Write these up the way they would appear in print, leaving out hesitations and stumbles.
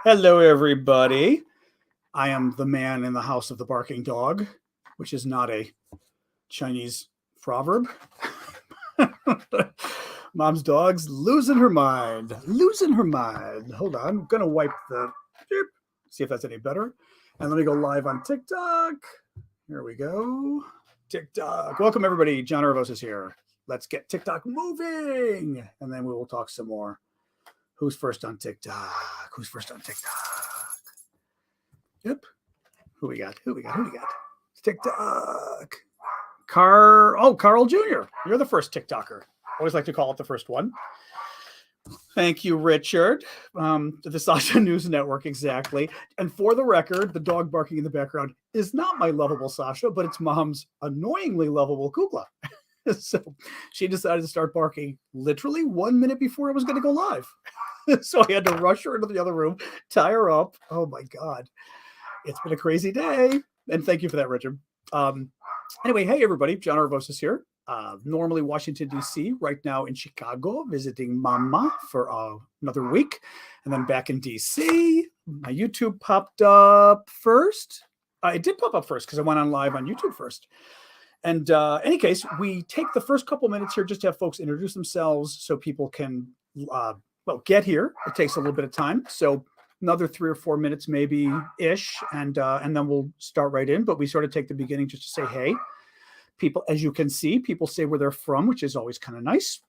Hello, everybody. I am the man in the house of the barking dog, which is not a Chinese proverb. Mom's dog's losing her mind. Hold on. I'm going to wipe the... See if that's any better. And let me go live on TikTok. Here we go. TikTok. Welcome, everybody. John Arvos is here. Let's get TikTok moving. And then we will talk some more. Who's first on TikTok? Yep. Who we got? TikTok. Carl Jr. You're the first TikToker. Always like to call it the first one. Thank you, Richard. The Sasha News Network, exactly. And for the record, the dog barking in the background is not my lovable Sasha, but it's Mom's annoyingly lovable Kukla. So she decided to start barking literally 1 minute before I was going to go live. So I had to rush her into the other room, tie her up. Oh, my God. It's been a crazy day. And thank you for that, Richard. Anyway, hey, everybody. John Arvos is here. Normally Washington, D.C., right now in Chicago, visiting Mama for another week. And then back in D.C. My YouTube popped up first. It did pop up first because I went on live on YouTube first. And any case, we take the first couple minutes here just to have folks introduce themselves so people can, get here. It takes a little bit of time. So another 3 or 4 minutes maybe-ish, and then we'll start right in. But we sort of take the beginning just to say, hey, people, as you can see, people say where they're from, which is always kind of nice.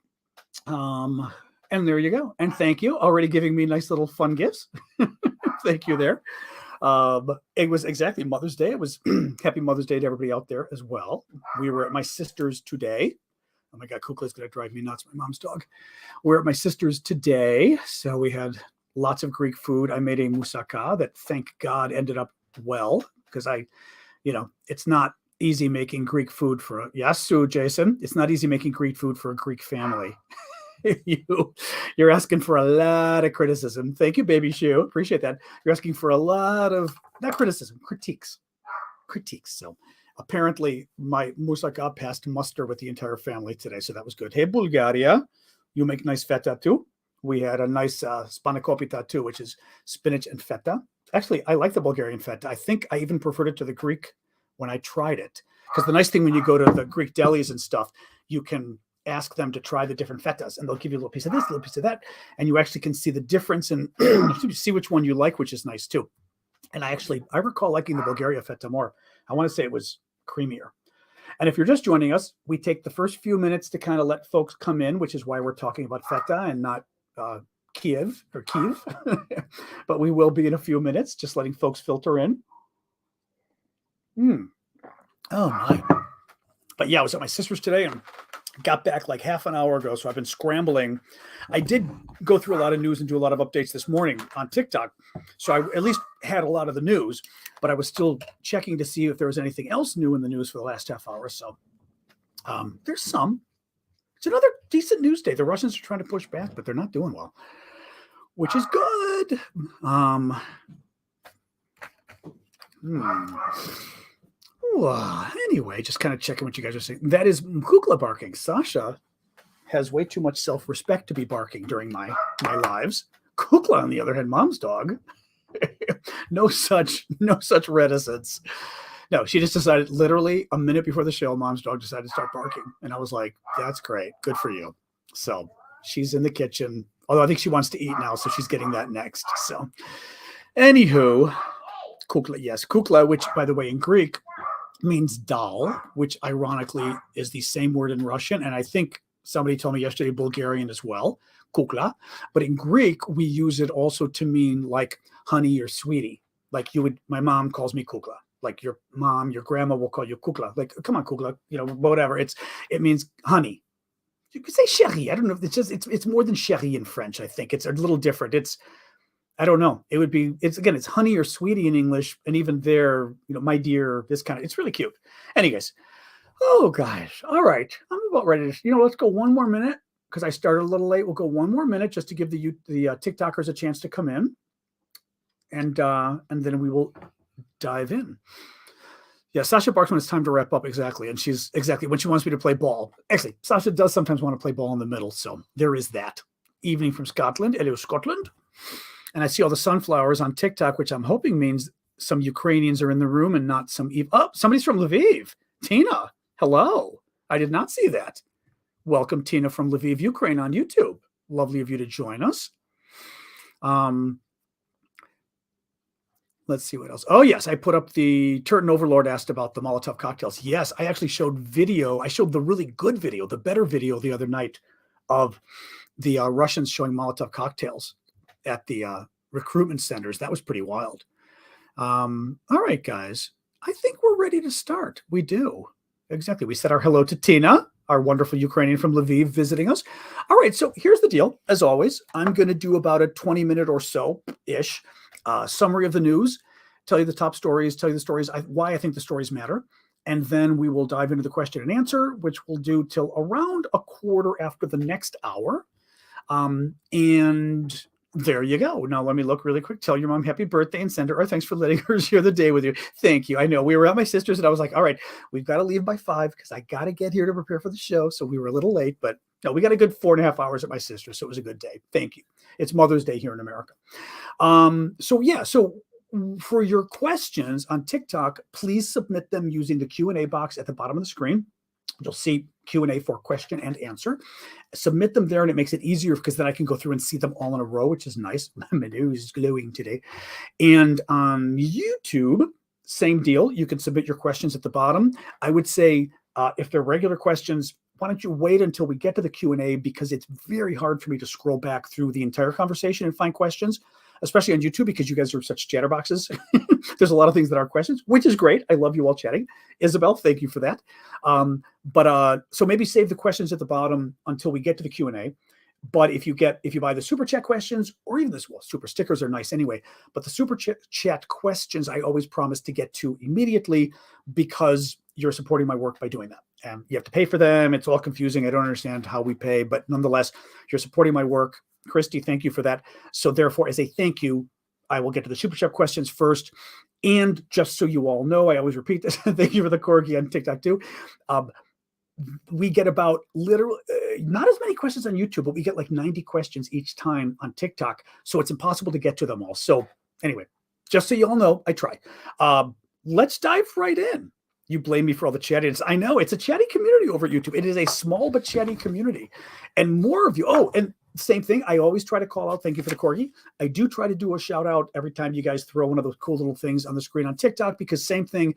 And there you go. And thank you. Already giving me nice little fun gifts. Thank you there. It was exactly Mother's Day. It was happy Mother's Day to everybody out there as well. We were at my sister's today. Oh my God, Kukla's going to drive me nuts, my mom's dog. We're at my sister's today. So we had lots of Greek food. I made a moussaka that, thank God, ended up well because it's not easy making Greek food for Jason. It's not easy making Greek food for a Greek family. You're asking for a lot of criticism. Thank you, Baby Shoe. Appreciate that. You're asking for a lot of, not criticism, critiques. So apparently my moussaka passed muster with the entire family today, so that was good. Hey, Bulgaria, you make nice feta too. We had a nice spanakopita too, which is spinach and feta. Actually, I like the Bulgarian feta. I think I even preferred it to the Greek when I tried it. Because the nice thing when you go to the Greek delis and stuff, you can ask them to try the different fetas, and they'll give you a little piece of this, a little piece of that, and you actually can see the difference and see which one you like, which is nice too. And I recall liking the Bulgaria feta more. I want to say it was creamier. And if you're just joining us, we take the first few minutes to kind of let folks come in, which is why we're talking about feta and not Kiev. But we will be in a few minutes, just letting folks filter in. Oh my. But yeah, I was at my sister's today and got back like half an hour ago, so I've been scrambling. I did go through a lot of news and do a lot of updates this morning on TikTok, so I at least had a lot of the news, but I was still checking to see if there was anything else new in the news for the last half hour. So there's some. It's another decent news day. The Russians are trying to push back, but they're not doing well, which is good. Anyway, just kind of checking what you guys are saying. That is Kukla barking. Sasha has way too much self-respect to be barking during my lives. Kukla, on the other hand, Mom's dog, no such reticence. No, she just decided literally a minute before the show, Mom's dog decided to start barking. And I was like, that's great. Good for you. So she's in the kitchen, although I think she wants to eat now, so she's getting that next. So anywho, Kukla, yes. Kukla, which, by the way, in Greek, means doll, which ironically is the same word in Russian. And I think somebody told me yesterday Bulgarian as well, kukla. But in Greek, we use it also to mean like honey or sweetie. Like my mom calls me kukla. Like your mom, your grandma will call you kukla. Like, come on, kukla, whatever. It means honey. You could say chérie. I don't know if it's more than chérie in French. I think it's a little different. I don't know. It's honey or sweetie in English. And even there, my dear, it's really cute. Anyways. Oh gosh. All right. I'm about ready to, let's go one more minute because I started a little late. We'll go one more minute just to give the TikTokers a chance to come in. And then we will dive in. Yeah, Sasha barks when it's time to wrap up. Exactly. And she's exactly when she wants me to play ball. Actually, Sasha does sometimes want to play ball in the middle. So there is that. Evening from Scotland. Hello, Scotland. And I see all the sunflowers on TikTok, which I'm hoping means some Ukrainians are in the room and not some. Oh, somebody's from Lviv. Tina, hello. I did not see that. Welcome, Tina from Lviv, Ukraine on YouTube. Lovely of you to join us. Let's see what else. Oh, yes, I put up the Turton Overlord asked about the Molotov cocktails. Yes, I actually showed video. I showed the really good video, the better video the other night of the Russians showing Molotov cocktails at the recruitment centers. That was pretty wild. All right, guys, I think we're ready to start. We do. Exactly. We said our hello to Tina, our wonderful Ukrainian from Lviv visiting us. All right, so here's the deal. As always, I'm going to do about a 20-minute or so-ish summary of the news, tell you the top stories, tell you the stories, why I think the stories matter. And then we will dive into the question and answer, which we'll do till around a quarter after the next hour. And there you go. Now, let me look really quick. Tell your mom happy birthday and send her, thanks for letting her share the day with you. Thank you. I know we were at my sister's and I was like, all right, we've got to leave by 5 because I got to get here to prepare for the show. So we were a little late, but no, we got a good 4.5 hours at my sister's. So it was a good day. Thank you. It's Mother's Day here in America. So for your questions on TikTok, please submit them using the Q&A box at the bottom of the screen. You'll see Q&A for question and answer. Submit them there, and it makes it easier because then I can go through and see them all in a row, which is nice. My nose is glowing today. And on YouTube, same deal. You can submit your questions at the bottom. I would say if they're regular questions, why don't you wait until we get to the Q&A, because it's very hard for me to scroll back through the entire conversation and find questions, especially on YouTube, because you guys are such chatterboxes. There's a lot of things that are questions, which is great. I love you all chatting. Isabel, thank you for that. So maybe save the questions at the bottom until we get to the Q&A. But if you buy the super chat questions, or even this, well, super stickers are nice anyway, but the super chat questions, I always promise to get to immediately, because you're supporting my work by doing that. And you have to pay for them. It's all confusing. I don't understand how we pay, but nonetheless, you're supporting my work. Christy, thank you for that. So therefore, as a thank you, I will get to the super chat questions first. And just so you all know, I always repeat this. Thank you for the corgi on TikTok too. We get about literally not as many questions on YouTube, but we get like 90 questions each time on TikTok. So it's impossible to get to them all. So anyway, just so you all know, I try. Let's dive right in. You blame me for all the chattiness. I know it's a chatty community over at YouTube. It is a small but chatty community, and more of you. Oh, and same thing. I always try to call out. Thank you for the corgi. I do try to do a shout out every time you guys throw one of those cool little things on the screen on TikTok, because same thing.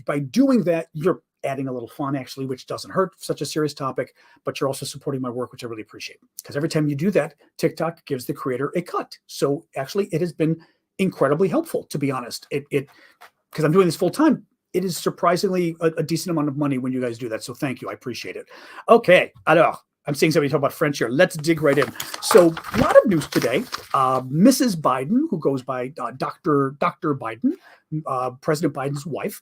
By doing that, you're adding a little fun, actually, which doesn't hurt such a serious topic, but you're also supporting my work, which I really appreciate. Because every time you do that, TikTok gives the creator a cut. So actually, it has been incredibly helpful, to be honest. Because I'm doing this full time. It is surprisingly a decent amount of money when you guys do that. So thank you. I appreciate it. Okay. Alors, I'm seeing somebody talk about French here. Let's dig right in. So a lot of news today. Mrs. Biden, who goes by Dr. Biden, President Biden's wife,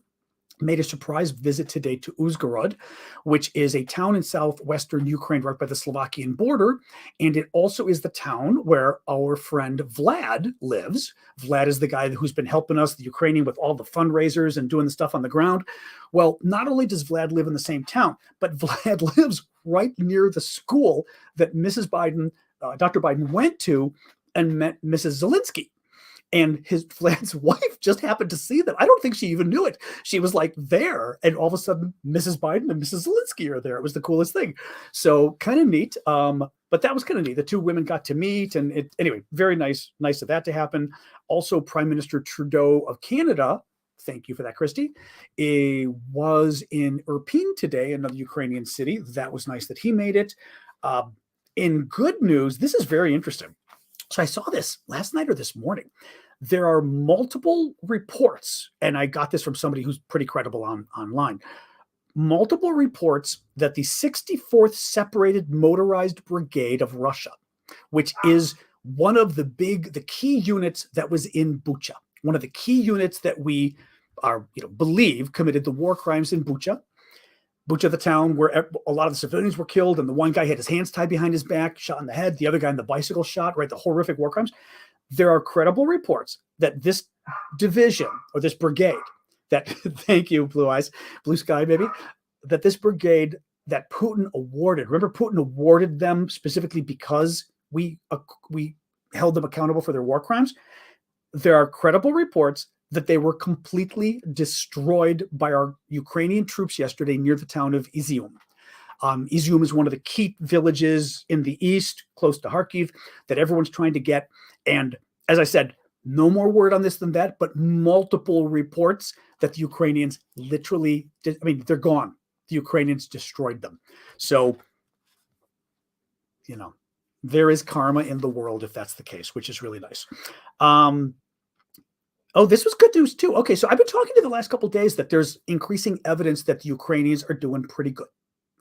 made a surprise visit today to Uzhgorod, which is a town in southwestern Ukraine right by the Slovakian border. And it also is the town where our friend Vlad lives. Vlad is the guy who's been helping us, the Ukrainian, with all the fundraisers and doing the stuff on the ground. Well, not only does Vlad live in the same town, but Vlad lives right near the school that Mrs. Biden, Dr. Biden went to and met Mrs. Zelensky. And Vlad's wife just happened to see them. I don't think she even knew it. She was like there, and all of a sudden, Mrs. Biden and Mrs. Zelensky are there. It was the coolest thing. So kind of neat. But that was kind of neat. The two women got to meet, and anyway, very nice of that to happen. Also, Prime Minister Trudeau of Canada, thank you for that, Christy, was in Irpin today, another Ukrainian city. That was nice that he made it. In good news, this is very interesting. So I saw this last night or this morning. There are multiple reports, and I got this from somebody who's pretty credible online. Multiple reports that the 64th Separated Motorized Brigade of Russia, which is one of the key units that was in Bucha, one of the key units that we believe committed the war crimes in Bucha. Bucha, the town where a lot of the civilians were killed, and the one guy had his hands tied behind his back, shot in the head, the other guy in the bicycle shot, right? The horrific war crimes. There are credible reports that this division, or this brigade, that, thank you, Blue Eyes, Blue Sky, baby, that this brigade that Putin awarded, remember Putin awarded them specifically because we held them accountable for their war crimes. There are credible reports that they were completely destroyed by our Ukrainian troops yesterday near the town of Izium. Izium is one of the key villages in the east, close to Kharkiv, that everyone's trying to get. And as I said, no more word on this than that, but multiple reports that the Ukrainians literally, they're gone. The Ukrainians destroyed them. So, there is karma in the world if that's the case, which is really nice. This was good news too. Okay, so I've been talking to the last couple of days that there's increasing evidence that the Ukrainians are doing pretty good.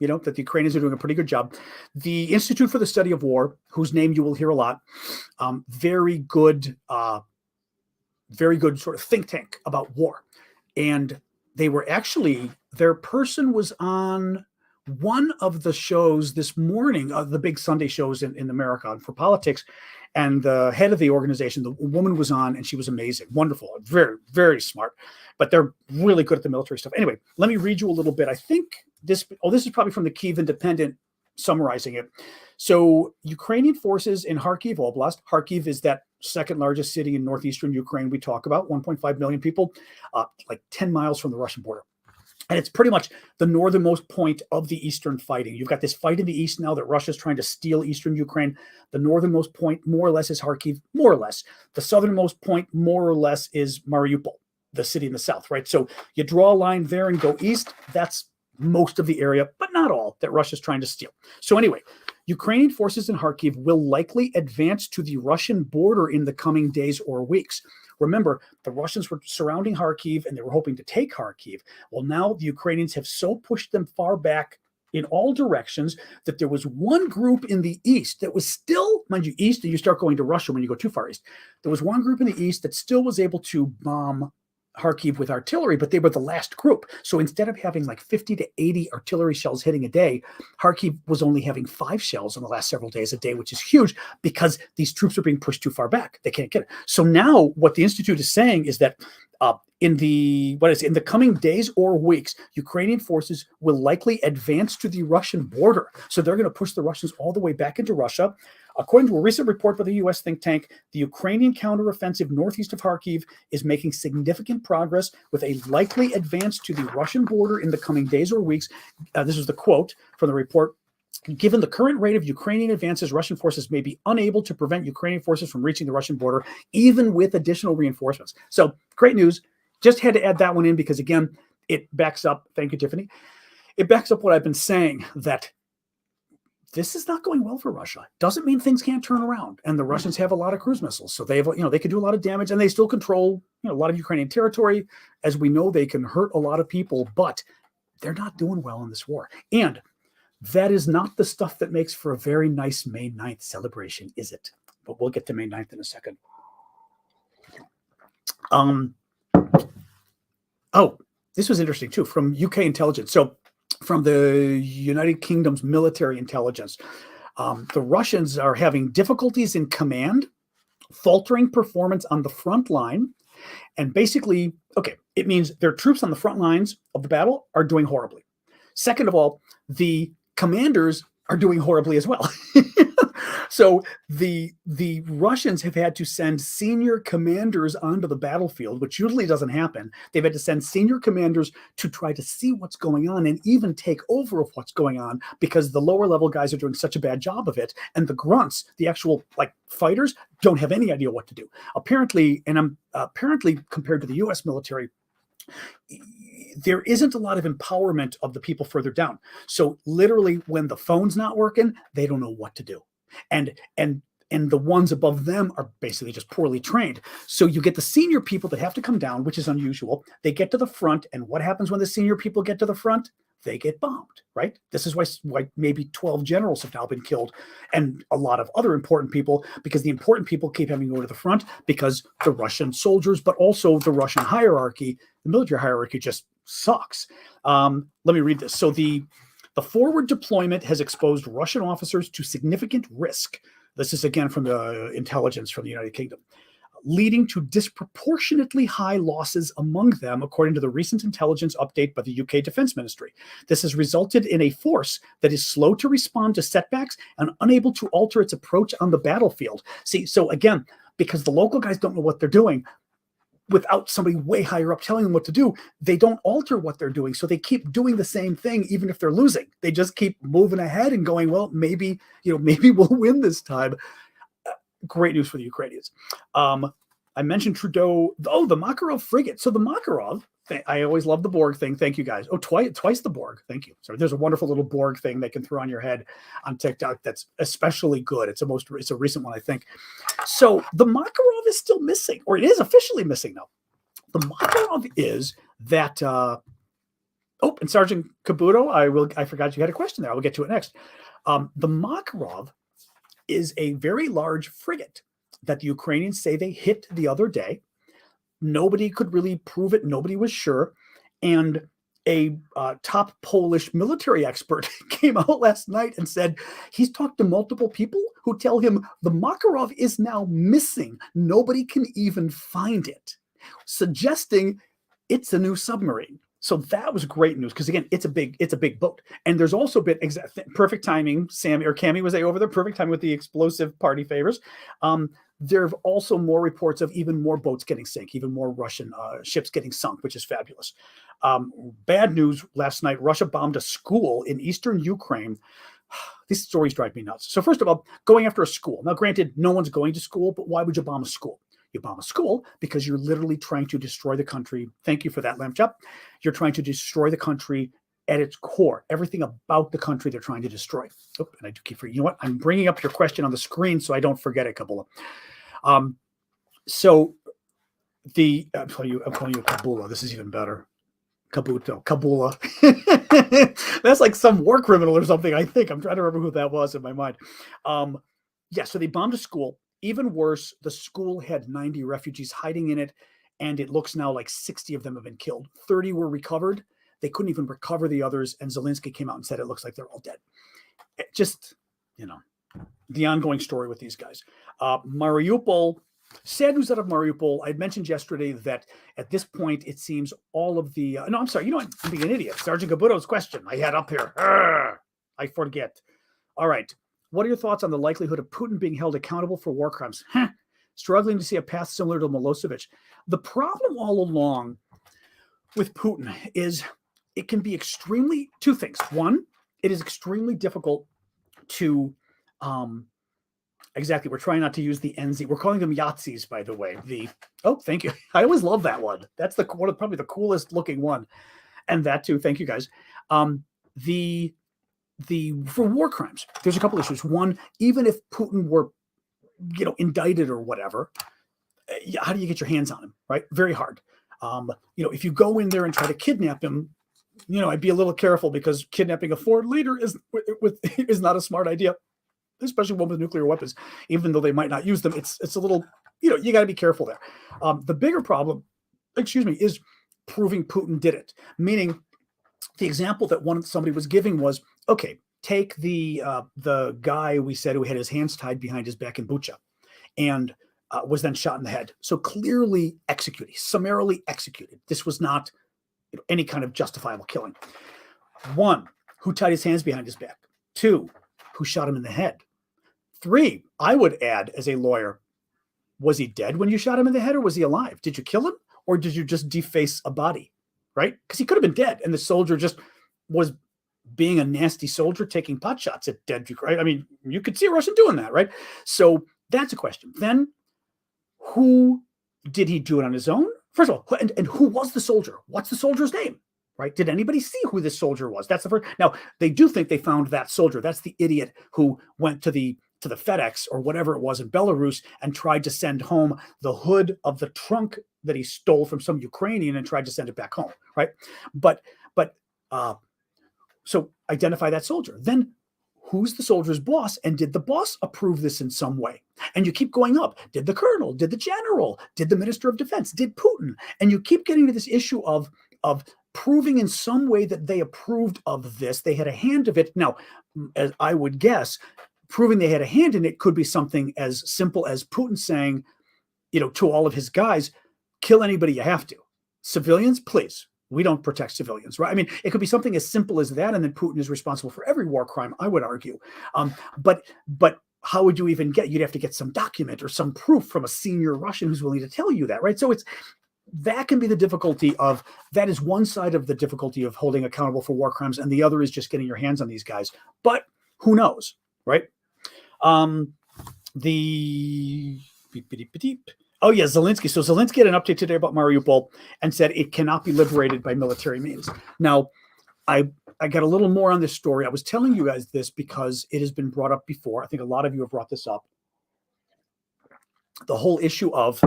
That the Ukrainians are doing a pretty good job. The Institute for the Study of War, whose name you will hear a lot, very good sort of think tank about war. And they were actually, their person was on one of the shows this morning, the big Sunday shows in America for politics. And the head of the organization, the woman was on, and she was amazing, wonderful, very, very smart. But they're really good at the military stuff. Anyway, let me read you a little bit. I think this is probably from the Kyiv Independent summarizing it. So Ukrainian forces in Kharkiv Oblast, Kharkiv is that second largest city in northeastern Ukraine we talk about, 1.5 million people, like 10 miles from the Russian border. And it's pretty much the northernmost point of the eastern fighting. You've got this fight in the east now that Russia's trying to steal eastern Ukraine. The northernmost point, more or less, is Kharkiv, more or less. The southernmost point, more or less, is Mariupol, the city in the south, right? So you draw a line there and go east. That's most of the area, but not all, that Russia's trying to steal. So anyway, Ukrainian forces in Kharkiv will likely advance to the Russian border in the coming days or weeks. Remember, the Russians were surrounding Kharkiv and they were hoping to take Kharkiv. Well, now the Ukrainians have so pushed them far back in all directions that there was one group in the east that was still, mind you, east, and you start going to Russia when you go too far east. There was one group in the east that still was able to bomb Kharkiv with artillery, but they were the last group. So instead of having like 50 to 80 artillery shells hitting a day, Kharkiv was only having 5 shells in the last several days a day, which is huge because these troops are being pushed too far back. They can't get it. So now what the Institute is saying is that in the coming days or weeks, Ukrainian forces will likely advance to the Russian border. So they're going to push the Russians all the way back into Russia. According to a recent report by the U.S. think tank, the Ukrainian counteroffensive northeast of Kharkiv is making significant progress with a likely advance to the Russian border in the coming days or weeks. This is the quote from the report. Given the current rate of Ukrainian advances, Russian forces may be unable to prevent Ukrainian forces from reaching the Russian border, even with additional reinforcements. So great news. Just had to add that one in because, again, it backs up. Thank you, Tiffany. It backs up what I've been saying, that this is not going well for Russia. Doesn't mean things can't turn around. And the Russians have a lot of cruise missiles. So they have, they can do a lot of damage, and they still control, a lot of Ukrainian territory. As we know, they can hurt a lot of people, but they're not doing well in this war. And that is not the stuff that makes for a very nice May 9th celebration, is it? But we'll get to May 9th in a second. This was interesting too, from UK intelligence. So from the United Kingdom's military intelligence, the Russians are having difficulties in command, faltering performance on the front line. And basically, it means their troops on the front lines of the battle are doing horribly. Second of all, the commanders are doing horribly as well. So the Russians have had to send senior commanders onto the battlefield, which usually doesn't happen. They've had to send senior commanders to try to see what's going on and even take over of what's going on, because the lower level guys are doing such a bad job of it. And the grunts, the actual fighters, don't have any idea what to do. Apparently compared to the US military, there isn't a lot of empowerment of the people further down. So literally when the phone's not working, they don't know what to do. And the ones above them are basically just poorly trained. So you get the senior people that have to come down, which is unusual. They get to the front, and what happens when the senior people get to the front? They get bombed, right? This is why maybe 12 generals have now been killed, and a lot of other important people, because the important people keep having to go to the front because the Russian soldiers, but also the Russian hierarchy, the military hierarchy just sucks. Let me read this. So the forward deployment has exposed Russian officers to significant risk. This is again from the intelligence from the United Kingdom. leading to disproportionately high losses among them, according to the recent intelligence update by the UK Defence Ministry. This has resulted in a force that is slow to respond to setbacks and unable to alter its approach on the battlefield. See, so again, because the local guys don't know what they're doing, without somebody way higher up telling them what to do, they don't alter what they're doing. So they keep doing the same thing, even if they're losing. They just keep moving ahead and going, well, maybe we'll win this time. Great news for the Ukrainians. I mentioned Trudeau. Oh, the Makarov frigate. So the Makarov, I always love the Borg thing. Thank you guys. Oh, twice the Borg. Thank you. So there's a wonderful little Borg thing they can throw on your head on TikTok that's especially good. It's a recent one, I think. So the Makarov is still missing, or it is officially missing now. The Makarov is that. And Sergeant Kabuto, I forgot you had a question there. I will get to it next. The Makarov is a very large frigate that the Ukrainians say they hit the other day. Nobody could really prove it. Nobody was sure. And a top Polish military expert came out last night and said he's talked to multiple people who tell him the Makarov is now missing. Nobody can even find it, suggesting it's a new submarine. So that was great news because, again, it's a big boat. And there's also been perfect timing. Sammy or Cammy was over there. Perfect timing with the explosive party favors. There are also more reports of even more boats getting sunk, even more Russian ships getting sunk, which is fabulous. Bad news last night, Russia bombed a school in eastern Ukraine. These stories drive me nuts. So first of all, going after a school. Now, granted, no one's going to school, but why would you bomb a school? You bomb a school because you're literally trying to destroy the country. Thank you for that, Lamp Chop. You're trying to destroy the country at its core. Everything about the country they're trying to destroy. Oh, and I do keep forgetting. You know what? I'm bringing up your question on the screen so I don't forget it, Kabula. So I'm calling you Kabula. This is even better. Kabuto, Kabula. That's like some war criminal or something, I think. I'm trying to remember who that was in my mind. So they bombed a school. Even worse, the school had 90 refugees hiding in it, and it looks now like 60 of them have been killed. 30 were recovered. They couldn't even recover the others, and Zelensky came out and said it looks like they're all dead. Just, the ongoing story with these guys. Mariupol, sad news out of Mariupol. I mentioned yesterday that at this point, it seems all of the... no, I'm sorry. I'm being an idiot. Sergeant Kabuto's question I had up here. I forget. All right. What are your thoughts on the likelihood of Putin being held accountable for war crimes? Struggling to see a path similar to Milosevic. The problem all along with Putin is it can be two things. One, it is extremely difficult to, we're trying not to use the NZ. We're calling them Yahtzees, by the way. Thank you. I always love that one. That's probably the coolest looking one. And that too, thank you guys. For war crimes, there's a couple issues. One, even if Putin were, indicted or whatever, how do you get your hands on him, right? Very hard. If you go in there and try to kidnap him, I'd be a little careful because kidnapping a foreign leader is not a smart idea, especially one with nuclear weapons. Even though they might not use them, it's a little, you got to be careful there. The bigger problem, is proving Putin did it. Meaning, the example that somebody was giving was, okay, take the guy we said who had his hands tied behind his back in Bucha and was then shot in the head. So clearly executed, summarily executed. This was not any kind of justifiable killing. One, who tied his hands behind his back. Two, who shot him in the head. Three, I would add as a lawyer, was he dead when you shot him in the head or was he alive? Did you kill him or did you just deface a body? Right? Because he could have been dead and the soldier just was being a nasty soldier taking pot shots at dead Ukraine. I mean, you could see a Russian doing that, right? So that's a question. Then, who did he do it on his own? First of all, and who was the soldier? What's the soldier's name? Right? Did anybody see who this soldier was? That's the first. Now, they do think they found that soldier. That's the idiot who went to the FedEx or whatever it was in Belarus and tried to send home the hood of the trunk that he stole from some Ukrainian and tried to send it back home, right? So identify that soldier. Then who's the soldier's boss? And did the boss approve this in some way? And you keep going up. Did the colonel? Did the general? Did the minister of defense? Did Putin? And you keep getting to this issue of proving in some way that they approved of this. They had a hand of it. Now, as I would guess, proving they had a hand in it could be something as simple as Putin saying, to all of his guys, kill anybody you have to. Civilians, please. We don't protect civilians, right? I mean, it could be something as simple as that, and then Putin is responsible for every war crime, I would argue. But how would you even you'd have to get some document or some proof from a senior Russian who's willing to tell you that, right? So that can be the difficulty that is one side of the difficulty of holding accountable for war crimes, and the other is just getting your hands on these guys. But who knows, right? Oh yeah, Zelensky. So Zelensky had an update today about Mariupol and said it cannot be liberated by military means. Now, I got a little more on this story. I was telling you guys this because it has been brought up before. I think a lot of you have brought this up. The whole issue of,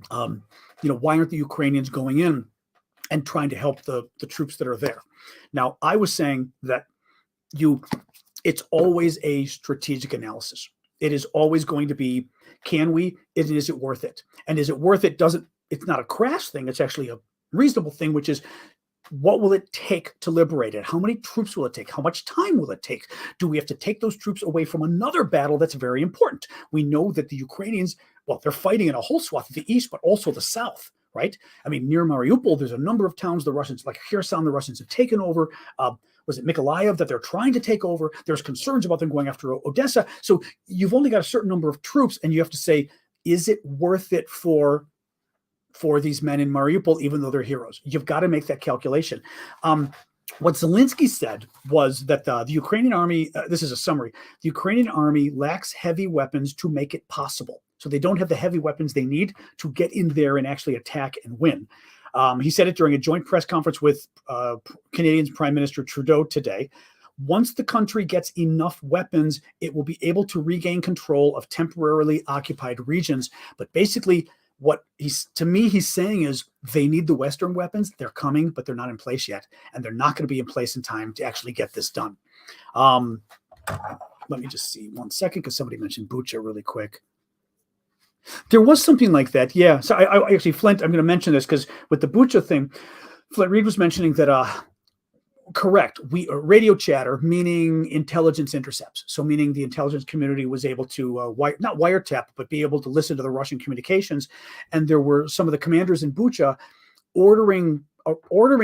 why aren't the Ukrainians going in and trying to help the troops that are there? Now, I was saying that it's always a strategic analysis. It is always going to be, can we, and is it worth it? And is it worth it? It's not a crash thing. It's actually a reasonable thing, which is, what will it take to liberate it? How many troops will it take? How much time will it take? Do we have to take those troops away from another battle that's very important? We know that the Ukrainians, they're fighting in a whole swath of the east, but also the south, right? I mean, near Mariupol, there's a number of towns the Russians, like Kherson, the Russians have taken over. Was it Mykolaiv that they're trying to take over? There's concerns about them going after Odessa. So you've only got a certain number of troops, and you have to say, is it worth it for these men in Mariupol, even though they're heroes? You've got to make that calculation. What Zelensky said was that the Ukrainian army, this is a summary, the Ukrainian army lacks heavy weapons to make it possible. So they don't have the heavy weapons they need to get in there and actually attack and win. He said it during a joint press conference with Canadian Prime Minister Trudeau today. Once the country gets enough weapons, it will be able to regain control of temporarily occupied regions. But basically, what he's saying is they need the Western weapons. They're coming, but they're not in place yet. And they're not going to be in place in time to actually get this done. Let me just see 1 second, because somebody mentioned Bucha really quick. There was something like that. Yeah. So I actually, Flint, I'm going to mention this because with the Bucha thing, Flint Reed was mentioning that, correct, radio chatter, meaning intelligence intercepts. So meaning the intelligence community was able to not wiretap, but be able to listen to the Russian communications. And there were some of the commanders in Bucha ordering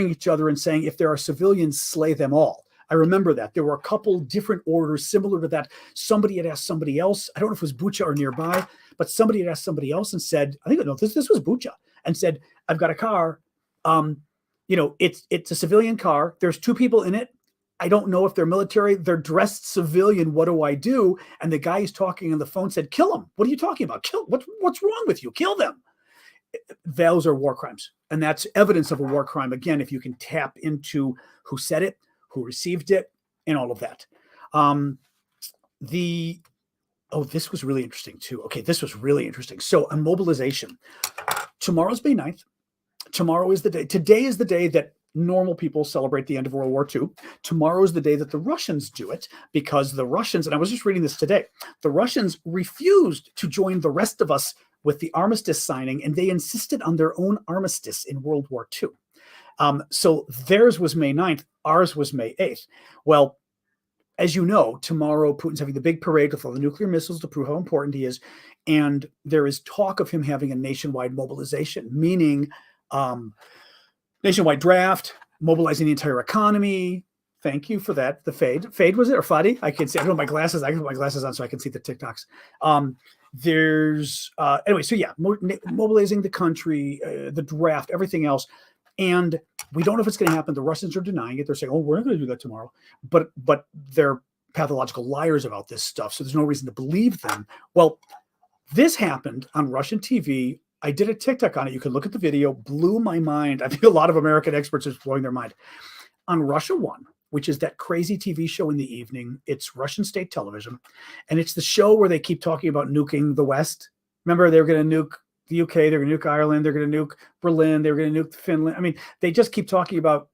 each other and saying, if there are civilians, slay them all. I remember that. There were a couple different orders similar to that. Somebody had asked somebody else, I don't know if it was Bucha or nearby, but somebody had asked somebody else and said, I think, no, this was Bucha, and said, I've got a car. It's a civilian car. There's two people in it. I don't know if they're military. They're dressed civilian. What do I do? And the guy who's talking on the phone said, kill them. What are you talking about? What's wrong with you? Kill them. Those are war crimes. And that's evidence of a war crime. Again, if you can tap into who said it, who received it, and all of that. This was really interesting too. Okay, this was really interesting. So on mobilization, tomorrow's May 9th. Tomorrow is the day. Today is the day that normal people celebrate the end of World War II. Tomorrow is the day that the Russians do it, because the Russians, and I was just reading this today, the Russians refused to join the rest of us with the armistice signing, and they insisted on their own armistice in World War II. So theirs was May 9th, ours was May 8th. Well, as you know, tomorrow Putin's having the big parade with all the nuclear missiles to prove how important he is. And there is talk of him having a nationwide mobilization, meaning nationwide draft, mobilizing the entire economy. Thank you for that. The Fade was it, or Fadi? I can see. I don't have my glasses. I can put my glasses on so I can see the TikToks. Anyway, so yeah, mobilizing the country, the draft, everything else. And we don't know if it's going to happen. The Russians are denying it. They're saying, oh, we're not going to do that tomorrow. But they're pathological liars about this stuff. So there's no reason to believe them. Well, this happened on Russian TV. I did a TikTok on it. You can look at the video. Blew my mind. I think a lot of American experts are blowing their mind. On Russia One, which is that crazy TV show in the evening, it's Russian state television. And it's the show where they keep talking about nuking the West. Remember, they were going to nuke the UK, they're going to nuke Ireland, they're going to nuke Berlin, they're going to nuke Finland. I mean, they just keep talking about,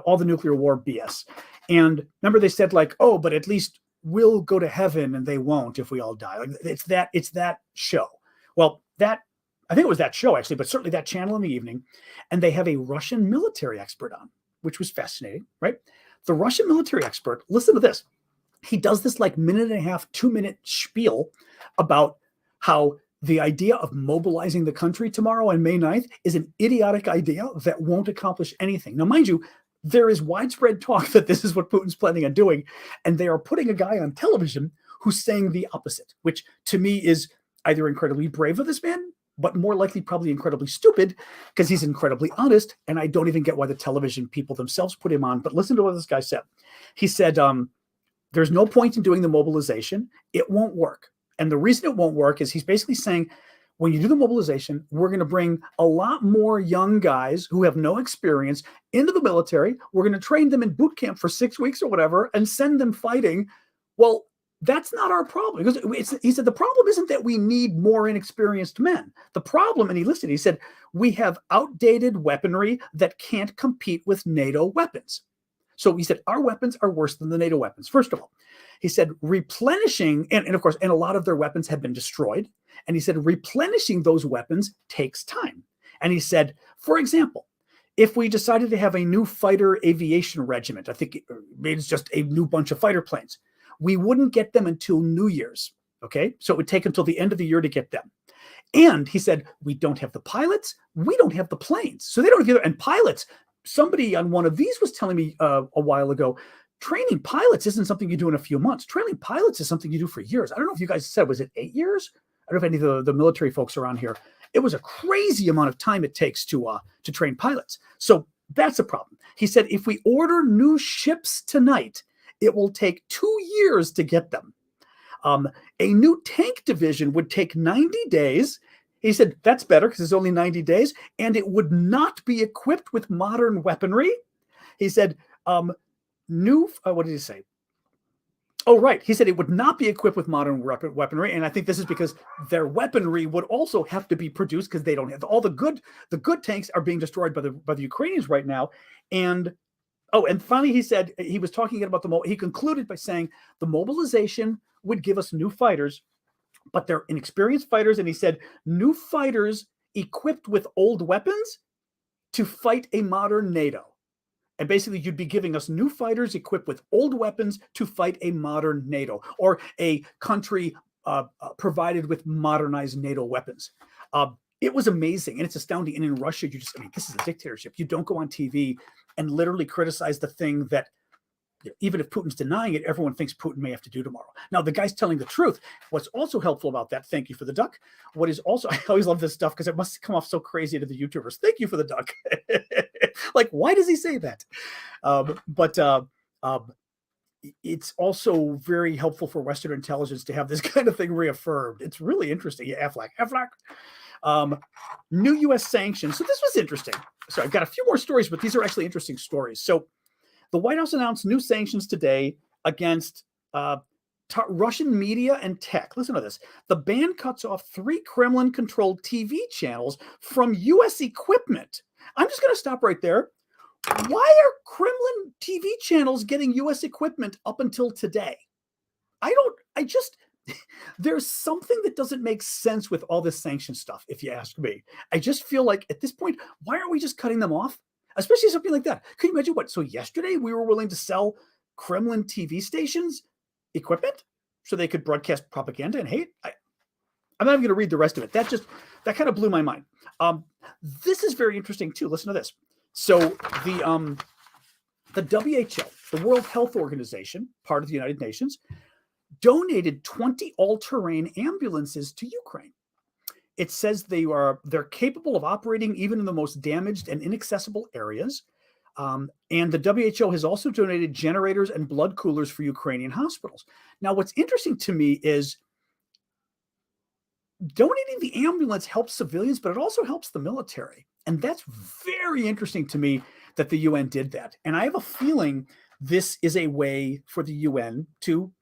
all the nuclear war BS. And remember, they said like, oh, but at least we'll go to heaven and they won't if we all die. Like it's that show. Well, I think it was that show actually, but certainly that channel in the evening. And they have a Russian military expert on, which was fascinating, right? The Russian military expert, listen to this. He does this like 1.5 minute, 2 minute spiel about how the idea of mobilizing the country tomorrow on May 9th is an idiotic idea that won't accomplish anything. Now, mind you, there is widespread talk that this is what Putin's planning on doing, and they are putting a guy on television who's saying the opposite, which to me is either incredibly brave of this man, but more likely probably incredibly stupid, because he's incredibly honest, and I don't even get why the television people themselves put him on. But listen to what this guy said. He said, there's no point in doing the mobilization. It won't work. And the reason it won't work is he's basically saying, when you do the mobilization, we're going to bring a lot more young guys who have no experience into the military. We're going to train them in boot camp for 6 weeks or whatever and send them fighting. Well, that's not our problem. Because he said, the problem isn't that we need more inexperienced men. The problem, and he said, we have outdated weaponry that can't compete with NATO weapons. So he said, our weapons are worse than the NATO weapons. First of all, he said, replenishing, and of course, and a lot of their weapons have been destroyed. And he said, replenishing those weapons takes time. And he said, for example, if we decided to have a new fighter aviation regiment, I think it's just a new bunch of fighter planes, we wouldn't get them until New Year's. Okay. So it would take until the end of the year to get them. And he said, we don't have the pilots. We don't have the planes. So they don't have either. And pilots, somebody on one of these was telling me a while ago, training pilots isn't something you do in a few months. Training pilots is something you do for years. I don't know if you guys said, was it 8 years? I don't know if any of the military folks around here. It was a crazy amount of time it takes to train pilots. So that's a problem. He said, if we order new ships tonight, it will take 2 years to get them. A new tank division would take 90 days. He said, that's better because it's only 90 days, and it would not be equipped with modern weaponry. He said, what did he say? Oh, right. He said it would not be equipped with modern weaponry. And I think this is because their weaponry would also have to be produced because they don't have all the good tanks are being destroyed by the Ukrainians right now. And finally, he said he was talking about he concluded by saying the mobilization would give us new fighters, but they're inexperienced fighters. And he said new fighters equipped with old weapons to fight a modern NATO. And basically, you'd be giving us new fighters equipped with old weapons to fight a modern NATO or a country provided with modernized NATO weapons. It was amazing. And it's astounding. And in Russia, this is a dictatorship. You don't go on TV and literally criticize the thing that, even if Putin's denying it, everyone thinks Putin may have to do tomorrow. Now, the guy's telling the truth. What's also helpful about that, thank you for the duck. What is also, I always love this stuff because it must come off so crazy to the YouTubers. Thank you for the duck. Like, why does he say that? It's also very helpful for Western intelligence to have this kind of thing reaffirmed. It's really interesting. Yeah, Aflac. New U.S. sanctions. So this was interesting. So I've got a few more stories, but these are actually interesting stories. So the White House announced new sanctions today against Russian media and tech. Listen to this. The ban cuts off 3 Kremlin-controlled TV channels from U.S. equipment. I'm just going to stop right there. Why are Kremlin TV channels getting U.S. equipment up until today? There's something that doesn't make sense with all this sanction stuff, if you ask me. I just feel like at this point, why aren't we just cutting them off? Especially something like that. Can you imagine what? So yesterday we were willing to sell Kremlin TV stations equipment so they could broadcast propaganda and hate. I'm not even going to read the rest of it. That kind of blew my mind. This is very interesting too. Listen to this. So the WHO, the World Health Organization, part of the United Nations, donated 20 all-terrain ambulances to Ukraine. It says they're capable of operating even in the most damaged and inaccessible areas. And the WHO has also donated generators and blood coolers for Ukrainian hospitals. Now, what's interesting to me is donating the ambulance helps civilians, but it also helps the military. And that's very interesting to me that the UN did that. And I have a feeling this is a way for the UN to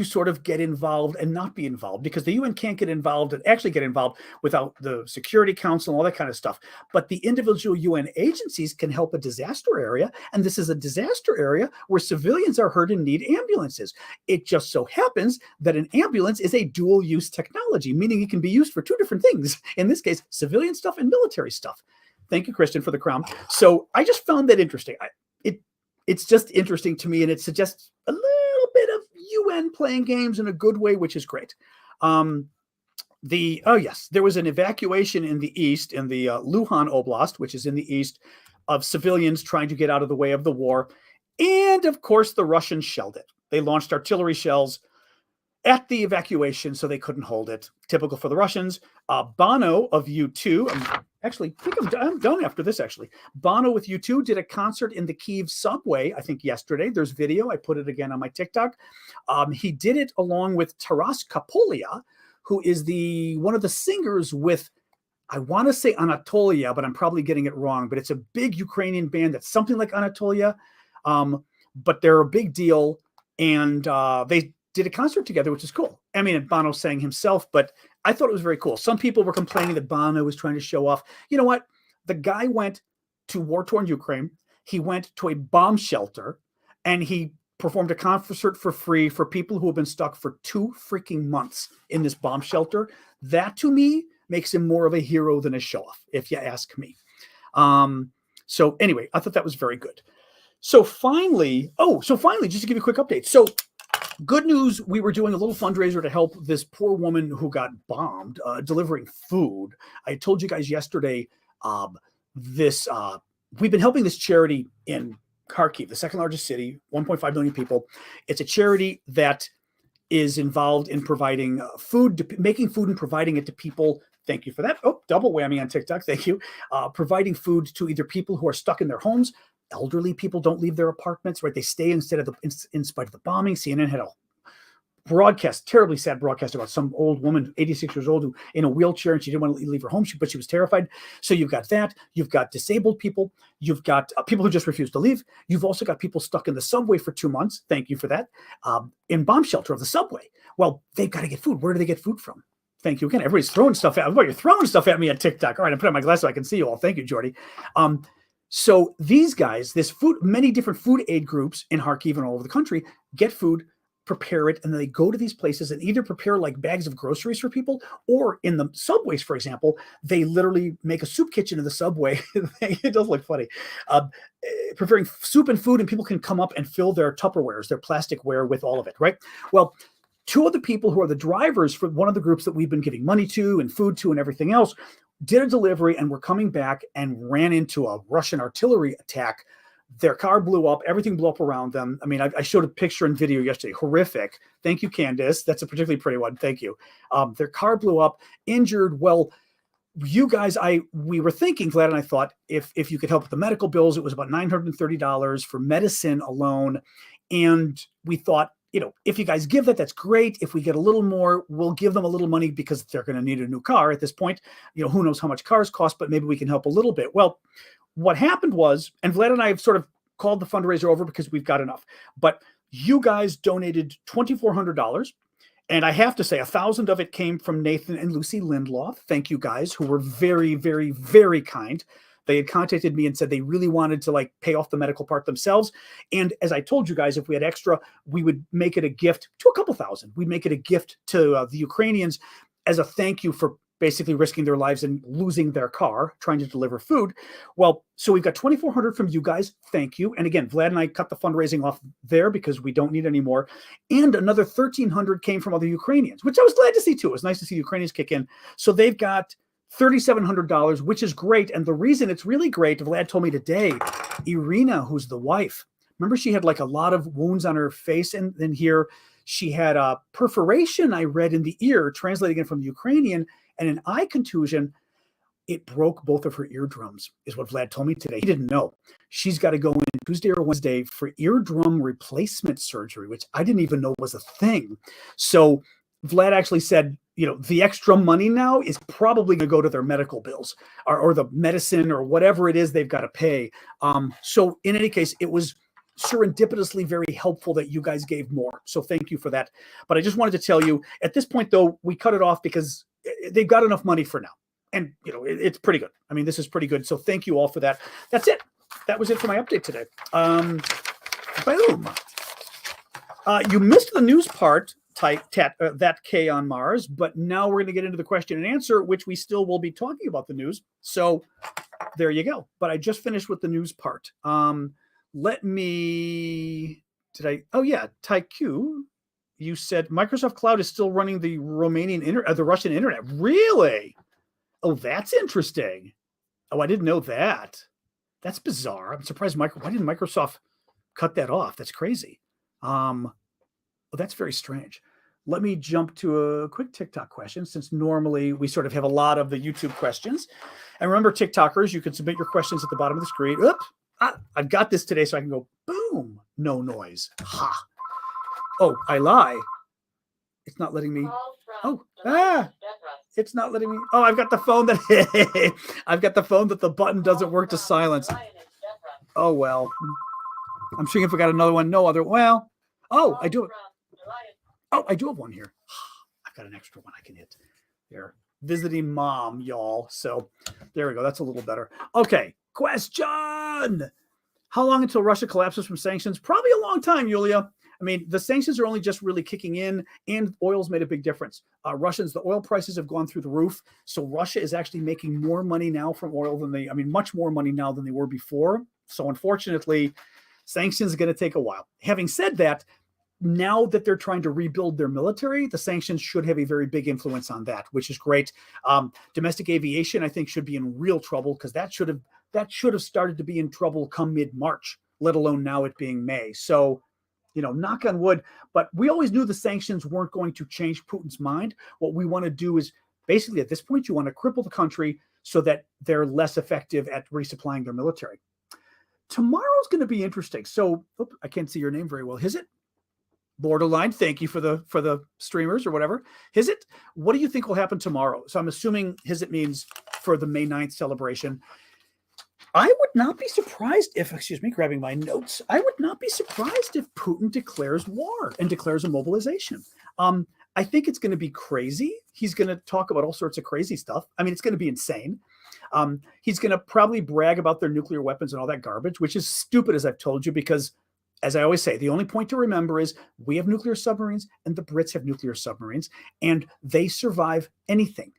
sort of get involved and not be involved, because the UN can't get involved and actually get involved without the Security Council and all that kind of stuff. But the individual UN agencies can help a disaster area. And this is a disaster area where civilians are hurt and need ambulances. It just so happens that an ambulance is a dual use technology, meaning it can be used for 2 different things. In this case, civilian stuff and military stuff. Thank you, Kristen, for the crown. So I just found that interesting. It's just interesting to me, and it suggests a little bit of UN playing games in a good way, which is great. The Yes, there was an evacuation in the east, in the Luhan Oblast, which is in the east, of civilians trying to get out of the way of the war. And of course, the Russians shelled it. They launched artillery shells at the evacuation, so they couldn't hold it. Typical for the Russians. Bono of U2, I'm done after this, actually. Bono with U2 did a concert in the Kyiv subway, I think yesterday. There's video. I put it again on my TikTok. He did it along with Taras Kapolia, who is one of the singers with, I want to say Anatolia, but I'm probably getting it wrong. But it's a big Ukrainian band that's something like Anatolia. But they're a big deal. And they did a concert together, which is cool. I mean, Bono sang himself, but I thought it was very cool. Some people were complaining that Bono was trying to show off. You know what? The guy went to war-torn Ukraine. He went to a bomb shelter, and he performed a concert for free for people who have been stuck for 2 freaking months in this bomb shelter. That, to me, makes him more of a hero than a show-off, if you ask me. So anyway, I thought that was very good. So finally, just to give you a quick update. So good news, we were doing a little fundraiser to help this poor woman who got bombed, delivering food. I told you guys yesterday, we've been helping this charity in Kharkiv, the second largest city, 1.5 million people. It's a charity that is involved in providing food, making food and providing it to people. Thank you for that. Oh, double whammy on TikTok. Thank you. Providing food to either people who are stuck in their homes. Elderly people don't leave their apartments, right? They stay in spite of the bombing. CNN had a terribly sad broadcast about some old woman, 86 years old, who in a wheelchair, and she didn't want to leave her home, but she was terrified. So you've got that. You've got disabled people. You've got people who just refuse to leave. You've also got people stuck in the subway for 2 months. Thank you for that. In bomb shelter of the subway. Well, they've got to get food. Where do they get food from? Thank you again. Everybody's throwing stuff at me. You're throwing stuff at me on TikTok. All right, I'm putting on my glasses so I can see you all. Thank you, Jordy. So these guys, many different food aid groups in Kharkiv and all over the country get food, prepare it, and then they go to these places and either prepare like bags of groceries for people, or in the subways, for example, they literally make a soup kitchen in the subway. It does look funny. Preparing soup and food, and people can come up and fill their Tupperwares, their plasticware, with all of it, right? Well, 2 of the people who are the drivers for one of the groups that we've been giving money to and food to and everything else did a delivery and were coming back and ran into a Russian artillery attack. Their car blew up. Everything blew up around them. I mean, I showed a picture and video yesterday. Horrific. Thank you, Candace. That's a particularly pretty one. Thank you. Their car blew up, injured. Well, you guys, we were thinking, Vlad and I thought, if you could help with the medical bills, it was about $930 for medicine alone. And we thought, if you guys give that's great. If we get a little more, we'll give them a little money because they're going to need a new car at this point. Who knows how much cars cost, but maybe we can help a little bit. Well, what happened was, and Vlad and I have sort of called the fundraiser over because we've got enough, but you guys donated $2,400. And I have to say, 1,000 of it came from Nathan and Lucy Lindloff. Thank you guys, who were very, very, very kind. They had contacted me and said they really wanted to pay off the medical part themselves. And as I told you guys, if we had extra, we would make it a gift to a couple thousand. We'd make it a gift to the Ukrainians as a thank you for basically risking their lives and losing their car trying to deliver food. Well, so we've got $2,400 from you guys. Thank you. And again, Vlad and I cut the fundraising off there because we don't need any more. And another $1,300 came from other Ukrainians, which I was glad to see too. It was nice to see Ukrainians kick in. So they've got $3,700, which is great. And the reason it's really great, Vlad told me today, Irina, who's the wife, remember she had a lot of wounds on her face, and then here she had a perforation, I read, in the ear, translating it from the Ukrainian, and an eye contusion. It broke both of her eardrums, is what Vlad told me today. He didn't know. She's got to go in Tuesday or Wednesday for eardrum replacement surgery, which I didn't even know was a thing. So Vlad actually said, the extra money now is probably going to go to their medical bills or the medicine or whatever it is they've got to pay. So in any case, it was serendipitously very helpful that you guys gave more. So thank you for that. But I just wanted to tell you, at this point, though, we cut it off because they've got enough money for now. And, it's pretty good. I mean, this is pretty good. So thank you all for that. That's it. That was it for my update today. Boom. You missed the news part, that K on Mars, but now we're going to get into the question and answer, which we still will be talking about the news. So there you go. But I just finished with the news part. TyQ. you said Microsoft Cloud is still running the the Russian internet. Really? Oh, that's interesting. Oh, I didn't know that. That's bizarre. I'm surprised. Why didn't Microsoft cut that off? That's crazy. Well, that's very strange. Let me jump to a quick TikTok question, since normally we sort of have a lot of the YouTube questions. And remember, TikTokers, you can submit your questions at the bottom of the screen. I've got this today, so I can go, boom, no noise. Ha. Oh, I lie. It's not letting me. It's not letting me. Oh, I've got the phone that I've got the phone that the button doesn't work to silence. Oh, well, I'm seeing if we got another one. No other. Well, oh, I do. Oh, I do have one here. I've got an extra one I can hit there. Visiting mom, y'all. So there we go. That's a little better. Okay. Question. How long until Russia collapses from sanctions? Probably a long time, Yulia. I mean, the sanctions are only just really kicking in, and oil's made a big difference. The oil prices have gone through the roof. So Russia is actually making more money now from oil much more money now than they were before. So unfortunately, sanctions are going to take a while. Having said that, now that they're trying to rebuild their military, the sanctions should have a very big influence on that, which is great. Domestic aviation, I think, should be in real trouble, because that should have started to be in trouble come mid-March, let alone now it being May. So, knock on wood. But we always knew the sanctions weren't going to change Putin's mind. What we want to do is basically, at this point, you want to cripple the country so that they're less effective at resupplying their military. Tomorrow's going to be interesting. So, I can't see your name very well. Is it? Borderline. Thank you for the streamers or whatever. Is it? What do you think will happen tomorrow? So I'm assuming it means for the May 9th celebration. I would not be surprised if, grabbing my notes. I would not be surprised if Putin declares war and declares a mobilization. I think it's going to be crazy. He's going to talk about all sorts of crazy stuff. I mean, it's going to be insane. He's going to probably brag about their nuclear weapons and all that garbage, which is stupid, as I've told you, because, as I always say, the only point to remember is we have nuclear submarines and the Brits have nuclear submarines, and they survive anything.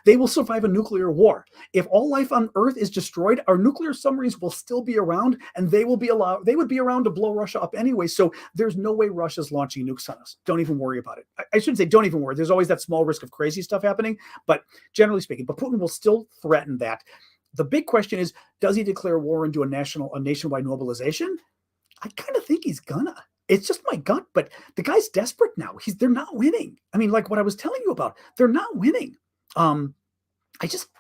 They will survive a nuclear war. If all life on Earth is destroyed, our nuclear submarines will still be around, and they would be around to blow Russia up anyway. So there's no way Russia's launching nukes on us. Don't even worry about it. I shouldn't say don't even worry. There's always that small risk of crazy stuff happening, but generally speaking, Putin will still threaten that. The big question is, does he declare war and do a nationwide mobilization? I kind of think he's gonna. It's just my gut, but the guy's desperate now. They're not winning. I mean, like what I was telling you about, they're not winning. I just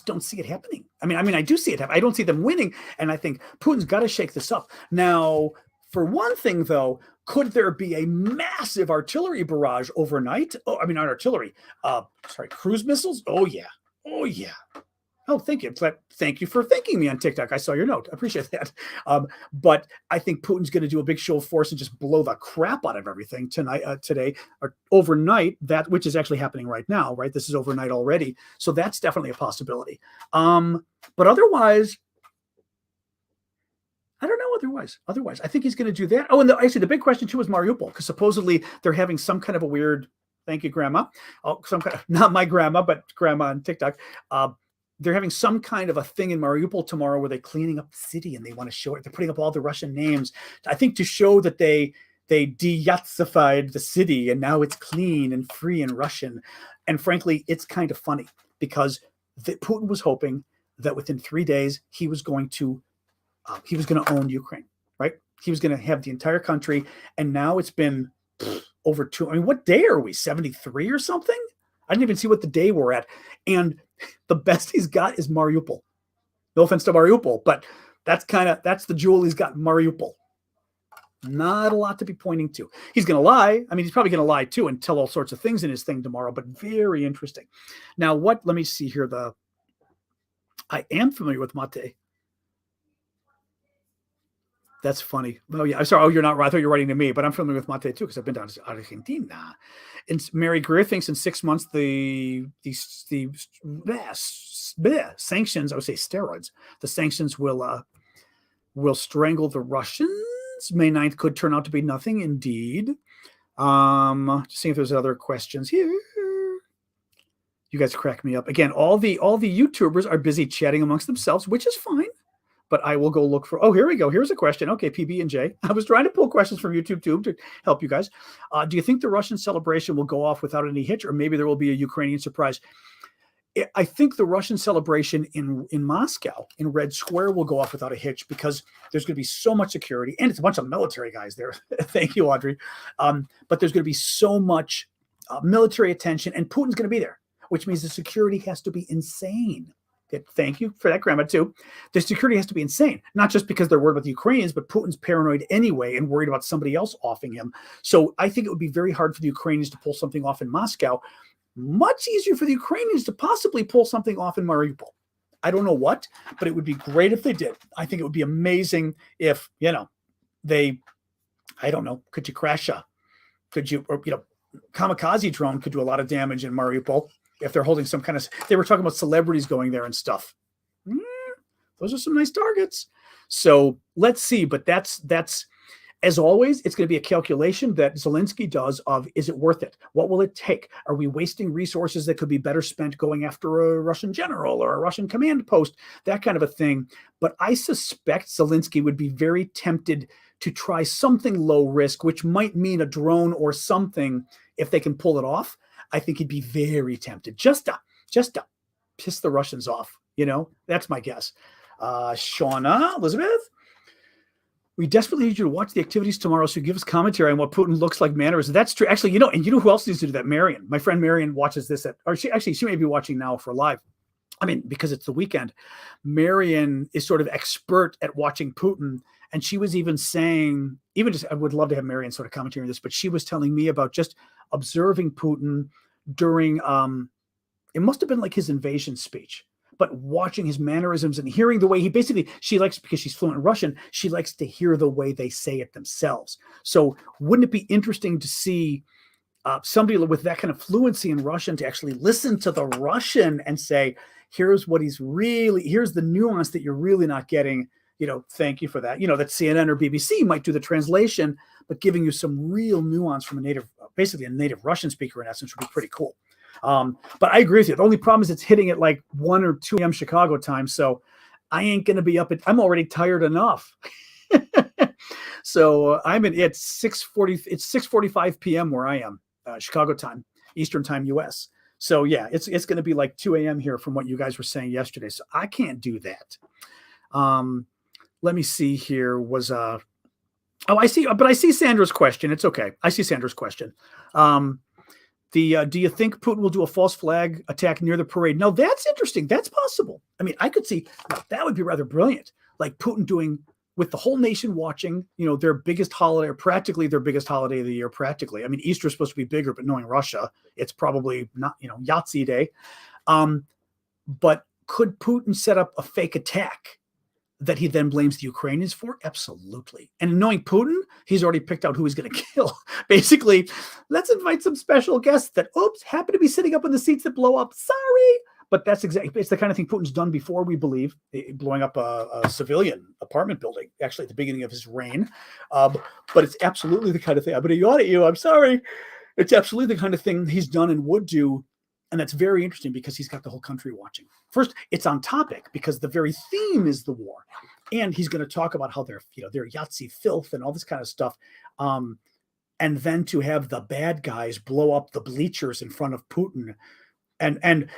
don't see it happening. I mean, I do see it happen. I don't see them winning, and I think Putin's got to shake this up. Now, for one thing, though, could there be a massive artillery barrage overnight? Oh, I mean, not artillery. Cruise missiles. Oh yeah. Oh, thank you. Thank you for thanking me on TikTok. I saw your note. I appreciate that. But I think Putin's going to do a big show of force and just blow the crap out of everything today, or overnight, which is actually happening right now, right? This is overnight already. So that's definitely a possibility. But otherwise, I don't know. Otherwise, I think he's going to do that. Oh, and actually the big question too is Mariupol, because supposedly they're having some kind of a weird, thank you, Grandma. Oh, not my grandma, but Grandma on TikTok. They're having some kind of a thing in Mariupol tomorrow where they're cleaning up the city, and they want to show it. They're putting up all the Russian names, I think, to show that they de-Yatsified the city and now it's clean and free and Russian. And frankly, it's kind of funny, because Putin was hoping that within 3 days he was going to own Ukraine, right? He was going to have the entire country, and now it's been over 2. I mean, what day are we? 73 or something? I didn't even see what the day we're at. And the best he's got is Mariupol. No offense to Mariupol, but that's the jewel he's got, Mariupol. Not a lot to be pointing to. He's going to lie. I mean, he's probably going to lie too and tell all sorts of things in his thing tomorrow, but very interesting. Now, let me see here. I am familiar with Mate. That's funny. Oh, yeah. I'm sorry. Oh, you're not right. I thought you were writing to me, but I'm familiar with Mate too, because I've been down to Argentina. And Mary Greer thinks in 6 months the sanctions, I would say steroids, the sanctions will strangle the Russians. May 9th could turn out to be nothing, indeed. Just seeing if there's other questions here. You guys crack me up. Again, all the YouTubers are busy chatting amongst themselves, which is fine. but I will go look for. Oh, here we go. Here's a question. Okay, PB and J. I was trying to pull questions from YouTube too to help you guys. Do you think the Russian celebration will go off without any hitch, or maybe there will be a Ukrainian surprise? I think the Russian celebration in Moscow, in Red Square, will go off without a hitch because there's going to be so much security, and it's a bunch of military guys there. Thank you, Audrey. But there's going to be so much military attention, and Putin's going to be there, which means the security has to be insane. Thank you for that, Grandma, too. The security has to be insane, not just because they're worried about the Ukrainians, but Putin's paranoid anyway and worried about somebody else offing him. So I think it would be very hard for the Ukrainians to pull something off in Moscow. Much easier for the Ukrainians to possibly pull something off in Mariupol. I don't know what, but it would be great if they did. I think it would be amazing if, they, I don't know, could you crash kamikaze drone could do a lot of damage in Mariupol if they're holding some kind of, they were talking about celebrities going there and stuff. Those are some nice targets. So let's see, but that's, as always, it's going to be a calculation that Zelensky does of, is it worth it? What will it take? Are we wasting resources that could be better spent going after a Russian general or a Russian command post, that kind of a thing? But I suspect Zelensky would be very tempted to try something low risk, which might mean a drone or something if they can pull it off. I think he'd be very tempted just to piss the Russians off. That's my guess. Shauna, Elizabeth, we desperately need you to watch the activities tomorrow, so give us commentary on what Putin looks like, manners. That's true. Actually, and you know who else needs to do that? Marion. My friend Marion watches this she may be watching now for live. I mean, because it's the weekend. Marion is sort of expert at watching Putin, and she was even saying, I would love to have Marion sort of commentary on this, but she was telling me about just observing Putin during, it must have been like his invasion speech, but watching his mannerisms and hearing the way she likes, because she's fluent in Russian, she likes to hear the way they say it themselves. So wouldn't it be interesting to see somebody with that kind of fluency in Russian to actually listen to the Russian and say, here's the nuance that you're really not getting. Thank you for that. That CNN or BBC might do the translation, but giving you some real nuance from basically a native Russian speaker in essence would be pretty cool. But I agree with you. The only problem is it's hitting at like 1 or 2 a.m. Chicago time. So I ain't going to be up I'm already tired enough. So it's 6:45 p.m. where I am, Chicago time, Eastern time, US. So yeah, it's going to be like 2 a.m. here from what you guys were saying yesterday. So I can't do that. Let me see here I see Sandra's question. It's okay. I see Sandra's question. Do you think Putin will do a false flag attack near the parade? No, that's interesting. That's possible. I mean, I could see that would be rather brilliant. Like Putin doing, with the whole nation watching, their biggest holiday, or practically their biggest holiday of the year, practically. I mean, Easter is supposed to be bigger, but knowing Russia, it's probably not, Yahtzee day. But could Putin set up a fake attack that he then blames the Ukrainians for? Absolutely. And knowing Putin, he's already picked out who he's going to kill. Basically, let's invite some special guests that, happen to be sitting up in the seats that blow up. Sorry. But it's the kind of thing Putin's done before, we believe, blowing up a civilian apartment building, actually at the beginning of his reign. But it's absolutely the kind of thing, I'm going to yawn at you, I'm sorry. It's absolutely the kind of thing he's done and would do. And that's very interesting because he's got the whole country watching. First, it's on topic because the very theme is the war. And he's going to talk about how they're Yahtzee filth and all this kind of stuff. And then to have the bad guys blow up the bleachers in front of Putin. And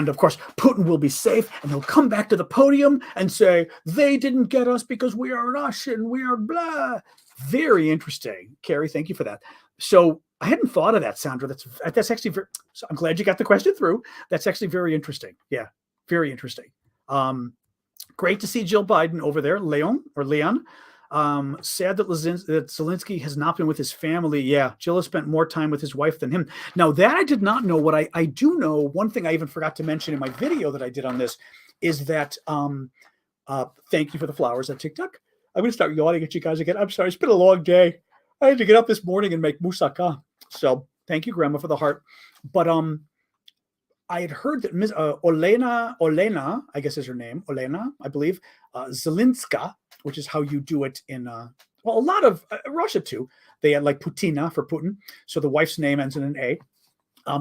of course, Putin will be safe and he'll come back to the podium and say, they didn't get us because we are Russian, we are blah. Very interesting. Carrie, thank you for that. So I hadn't thought of that, Sandra. That's actually so I'm glad you got the question through. That's actually very interesting. Yeah, very interesting. Great to see Jill Biden over there, Leon. Sad that Zelensky has not been with his family. Yeah, Jill has spent more time with his wife than him. Now that I did not know. What I do know, one thing I even forgot to mention in my video that I did on this is that thank you for the flowers on TikTok. I'm going to start yawning at you guys again. I'm sorry. It's been a long day. I had to get up this morning and make moussaka. So thank you, Grandma, for the heart. But I had heard that Ms. Olena, I guess is her name, Olena, I believe, Zelenska, which is how you do it in, a lot of Russia too. They had like Putina for Putin. So the wife's name ends in an A.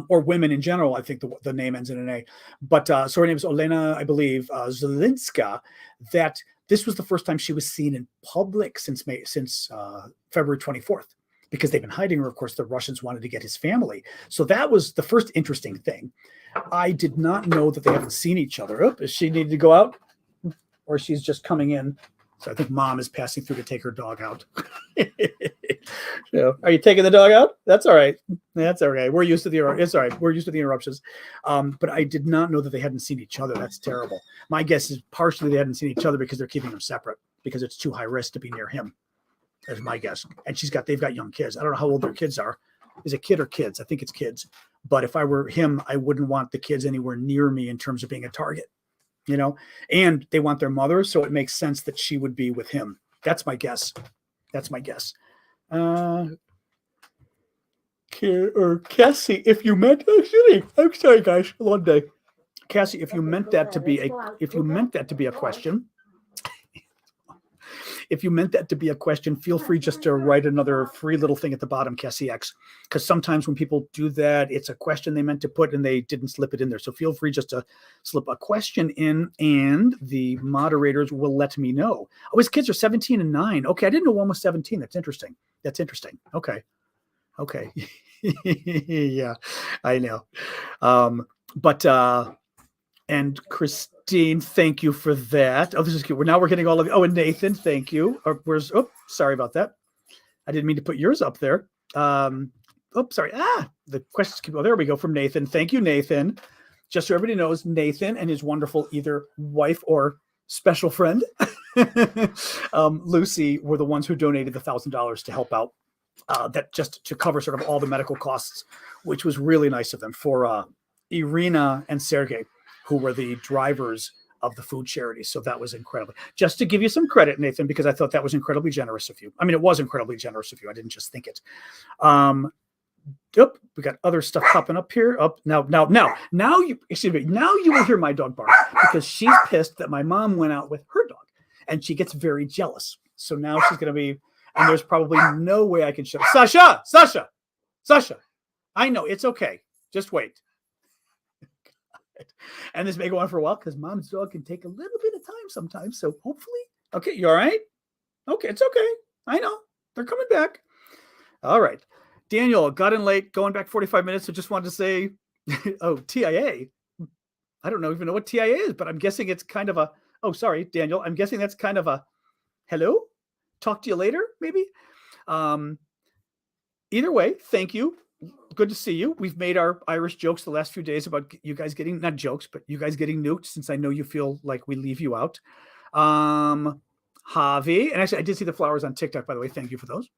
Or women in general, I think the name ends in an A. But so her name is Olena, I believe, Zelenska, that This was the first time she was seen in public since February 24th, because they've been hiding her. Of course, the Russians wanted to get his family. So that was the first interesting thing. I did not know that they haven't seen each other. Oh, does she need to go out? Or she's just coming in? So I think mom is passing through to take her dog out. So, are you taking the dog out? That's all right. That's all right. We're used to it's all right. We're used to the interruptions. But I did not know that they hadn't seen each other. That's terrible. My guess is partially they hadn't seen each other because they're keeping them separate, because it's too high risk to be near him. That's my guess. And they've got young kids. I don't know how old their kids are. Is it kid or kids? I think it's kids. But if I were him, I wouldn't want the kids anywhere near me in terms of being a target, and they want their mother. So it makes sense that she would be with him. That's my guess. Cassie, if you meant, I'm sorry guys, a long day. Cassie, if you meant that to be a question, feel free just to write another free little thing at the bottom, Cassie X, because sometimes when people do that, it's a question they meant to put and they didn't slip it in there. So feel free just to slip a question in, and the moderators will let me know. Oh, his kids are 17 and 9. Okay, I didn't know one was 17. That's interesting. Okay. Yeah, I know. And Christine, thank you for that. Oh, this is cute. We're getting all of you. Oh, and Nathan, thank you. Sorry about that. I didn't mean to put yours up there. Sorry. The questions keep. Oh, there we go, from Nathan. Thank you, Nathan. Just so everybody knows, Nathan and his wonderful either wife or special friend, Lucy, were the ones who donated the $1,000 to help out. That just to cover sort of all the medical costs, which was really nice of them, for Irina and Sergey, who were the drivers of the food charity. So that was incredible. Just to give you some credit, Nathan, because I thought that was incredibly generous of you. I mean, it was incredibly generous of you. I didn't just think it. We got other stuff popping up here. Now you will hear my dog bark, because she's pissed that my mom went out with her dog, and she gets very jealous. So now she's going to be, and there's probably no way I can shut Sasha. I know, it's okay. Just wait. And this may go on for a while, because mom's dog can take a little bit of time sometimes. So hopefully, okay, you all right? Okay, it's okay. I know. They're coming back. All right. Daniel, got in late, going back 45 minutes. So just wanted to say, TIA. I don't even know what TIA is, but I'm guessing it's kind of sorry, Daniel. I'm guessing that's kind of a hello. Talk to you later, maybe. Either way, thank you. Good to see you. We've made our Irish jokes the last few days about you guys getting, not jokes, but you guys getting nuked, since I know you feel like we leave you out. Javi, and actually I did see the flowers on TikTok, by the way. Thank you for those.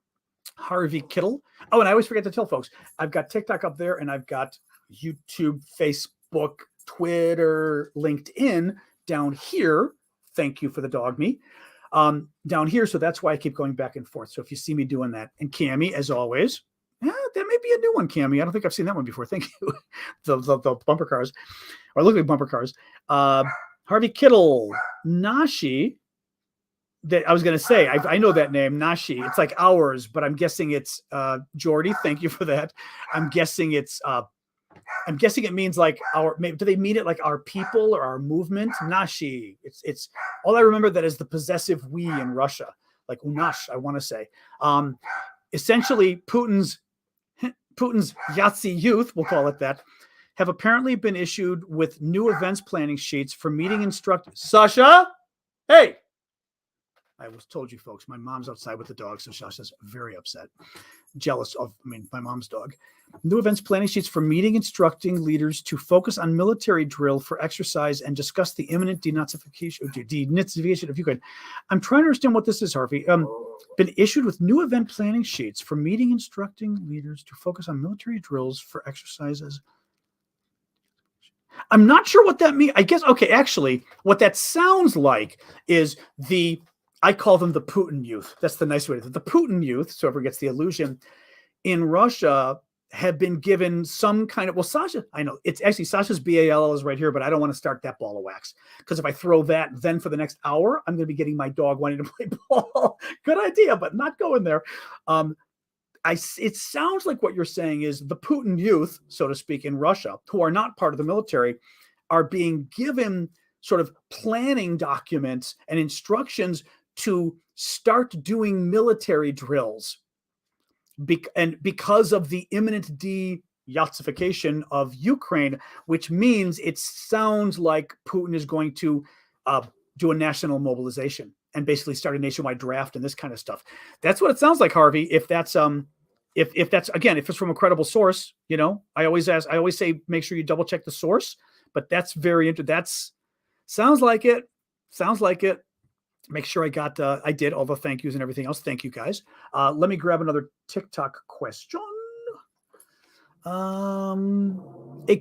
Harvey Kittle. Oh, and I always forget to tell folks, I've got TikTok up there, and I've got YouTube, Facebook, Twitter, LinkedIn down here. Thank you for the dog me. Down here. So that's why I keep going back and forth. So if you see me doing that, and Cammie, as always, that may be a new one, Cammie. I don't think I've seen that one before. Thank you. the bumper cars, or look like bumper cars. Harvey Kittle, Nashi. That I was going to say, I know that name, Nashi. It's like ours, but I'm guessing it's Jordy. Thank you for that. I'm guessing it means like our. Maybe, do they mean it like our people or our movement? Nashi. It's all I remember that is the possessive we in Russia, like unash. I want to say, essentially Putin's Yahtzee youth, we'll call it that, have apparently been issued with new events planning sheets for meeting instructors. Sasha, hey. I was told you folks, my mom's outside with the dog, so Sasha's very upset, jealous of, my mom's dog. New events planning sheets for meeting instructing leaders to focus on military drill for exercise and discuss the imminent denazification of Ukraine. I'm trying to understand what this is, Harvey. Been issued with new event planning sheets for meeting instructing leaders to focus on military drills for exercises. I'm not sure what that means. I guess, okay, actually, what that sounds like is I call them the Putin youth. That's the nice way to the Putin youth, so everyone gets the illusion, in Russia have been given some kind of, Sasha, I know, it's actually Sasha's BALL is right here, but I don't want to start that ball of wax, because if I throw that, then for the next hour, I'm going to be getting my dog wanting to play ball. Good idea, but not going there. It sounds like what you're saying is the Putin youth, so to speak, in Russia, who are not part of the military, are being given sort of planning documents and instructions to start doing military drills. And because of the imminent de-Yatsification of Ukraine, which means it sounds like Putin is going to do a national mobilization and basically start a nationwide draft and this kind of stuff. That's what it sounds like, Harvey. If that's if that's, again, if it's from a credible source, I always say make sure you double check the source. But that's sounds like it. Make sure I did all the thank yous and everything else. Thank you, guys. Let me grab another TikTok question. A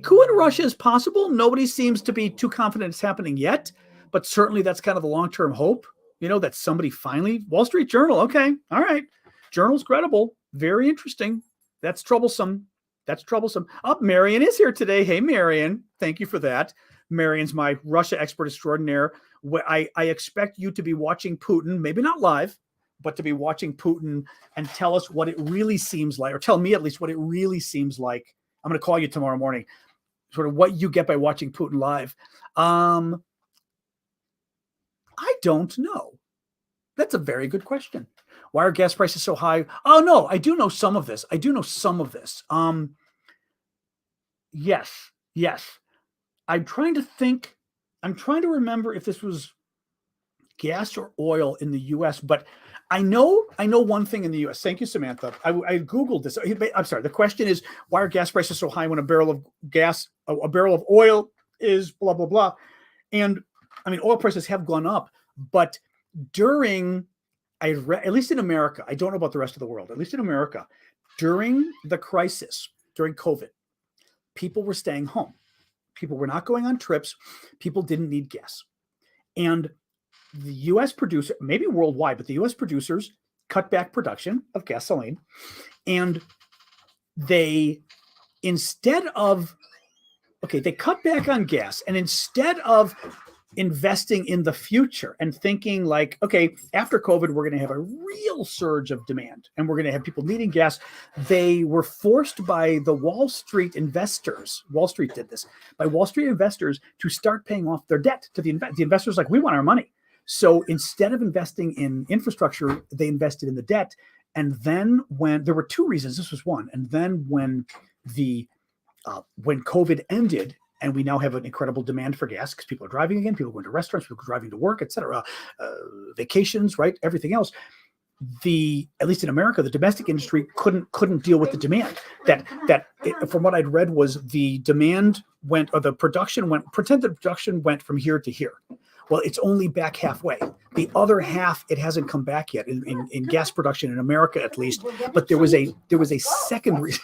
coup in Russia is possible. Nobody seems to be too confident it's happening yet, but certainly that's kind of the long-term hope, that somebody finally, Wall Street Journal. Okay. All right. Journal's credible. Very interesting. That's troublesome. Oh, Marion is here today. Hey, Marion. Thank you for that. Marion's my Russia expert extraordinaire. I expect you to be watching Putin, maybe not live, but to be watching Putin and tell us what it really seems like, or tell me at least what it really seems like. I'm going to call you tomorrow morning, sort of what you get by watching Putin live. I don't know. That's a very good question. Why are gas prices so high? Oh, no, I do know some of this. Yes. I'm trying to remember if this was gas or oil in the U.S., but I know one thing in the U.S. Thank you, Samantha. I Googled this. I'm sorry. The question is, why are gas prices so high when a barrel of oil is blah, blah, blah. And I mean, oil prices have gone up, but at least in America, I don't know about the rest of the world, at least in America, during the crisis, during COVID, people were staying home. People were not going on trips. People didn't need gas. And the U.S. producer, maybe worldwide, but the U.S. producers cut back production of gasoline. And they cut back on gas. And instead of investing in the future and thinking like, okay, after COVID, we're going to have a real surge of demand and we're going to have people needing gas. They were forced by the Wall Street investors. Wall Street did this by Wall Street investors to start paying off their debt to the investors. Like, we want our money. So instead of investing in infrastructure, they invested in the debt. And then when there were two reasons, this was one. And then when COVID ended, and we now have an incredible demand for gas because people are driving again, people going to restaurants, people driving to work, et cetera, vacations, right? Everything else. At least in America, the domestic industry couldn't deal with the demand. From what I'd read, was the demand went, or the production went, pretended production went from here to here. Well, it's only back halfway. The other half, it hasn't come back yet in gas production in America, at least. But there was a second reason.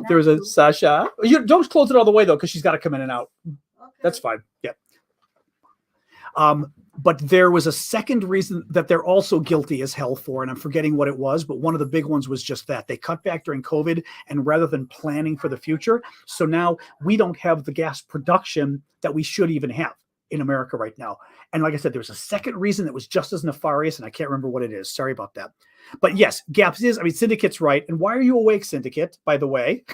There was a Sasha. You don't close it all the way though, because she's got to come in and out. Okay. That's fine. Yeah. But there was a second reason that they're also guilty as hell for, and I'm forgetting what it was, but one of the big ones was just that they cut back during COVID, and rather than planning for the future, so now we don't have the gas production that we should even have in America right now. And like I said, there's a second reason that was just as nefarious, and I can't remember what it is. Sorry about that. But yes, gas is, Syndicate's right. And why are you awake, Syndicate, by the way?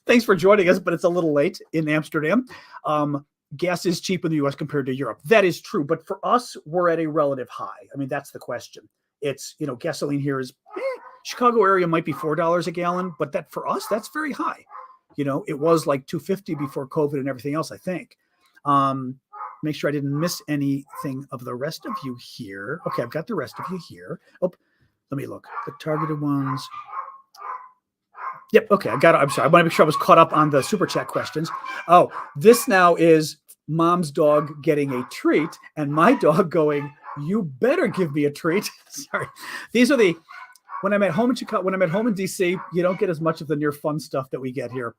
Thanks for joining us, but it's a little late in Amsterdam. Gas is cheap in the U.S. compared to Europe. That is true. But for us, we're at a relative high. That's the question. It's, gasoline here is, Chicago area might be $4 a gallon, but that for us, that's very high. It was like $2.50 before COVID and everything else, I think. Make sure I didn't miss anything of the rest of you here. Okay, I've got the rest of you here. Oh, let me look. The targeted ones. Yep, okay, I got it. I'm sorry. I want to make sure I was caught up on the super chat questions. Oh, this now is mom's dog getting a treat and my dog going, you better give me a treat. Sorry. These are when I'm at home in Chicago, when I'm at home in DC, you don't get as much of the near fun stuff that we get here.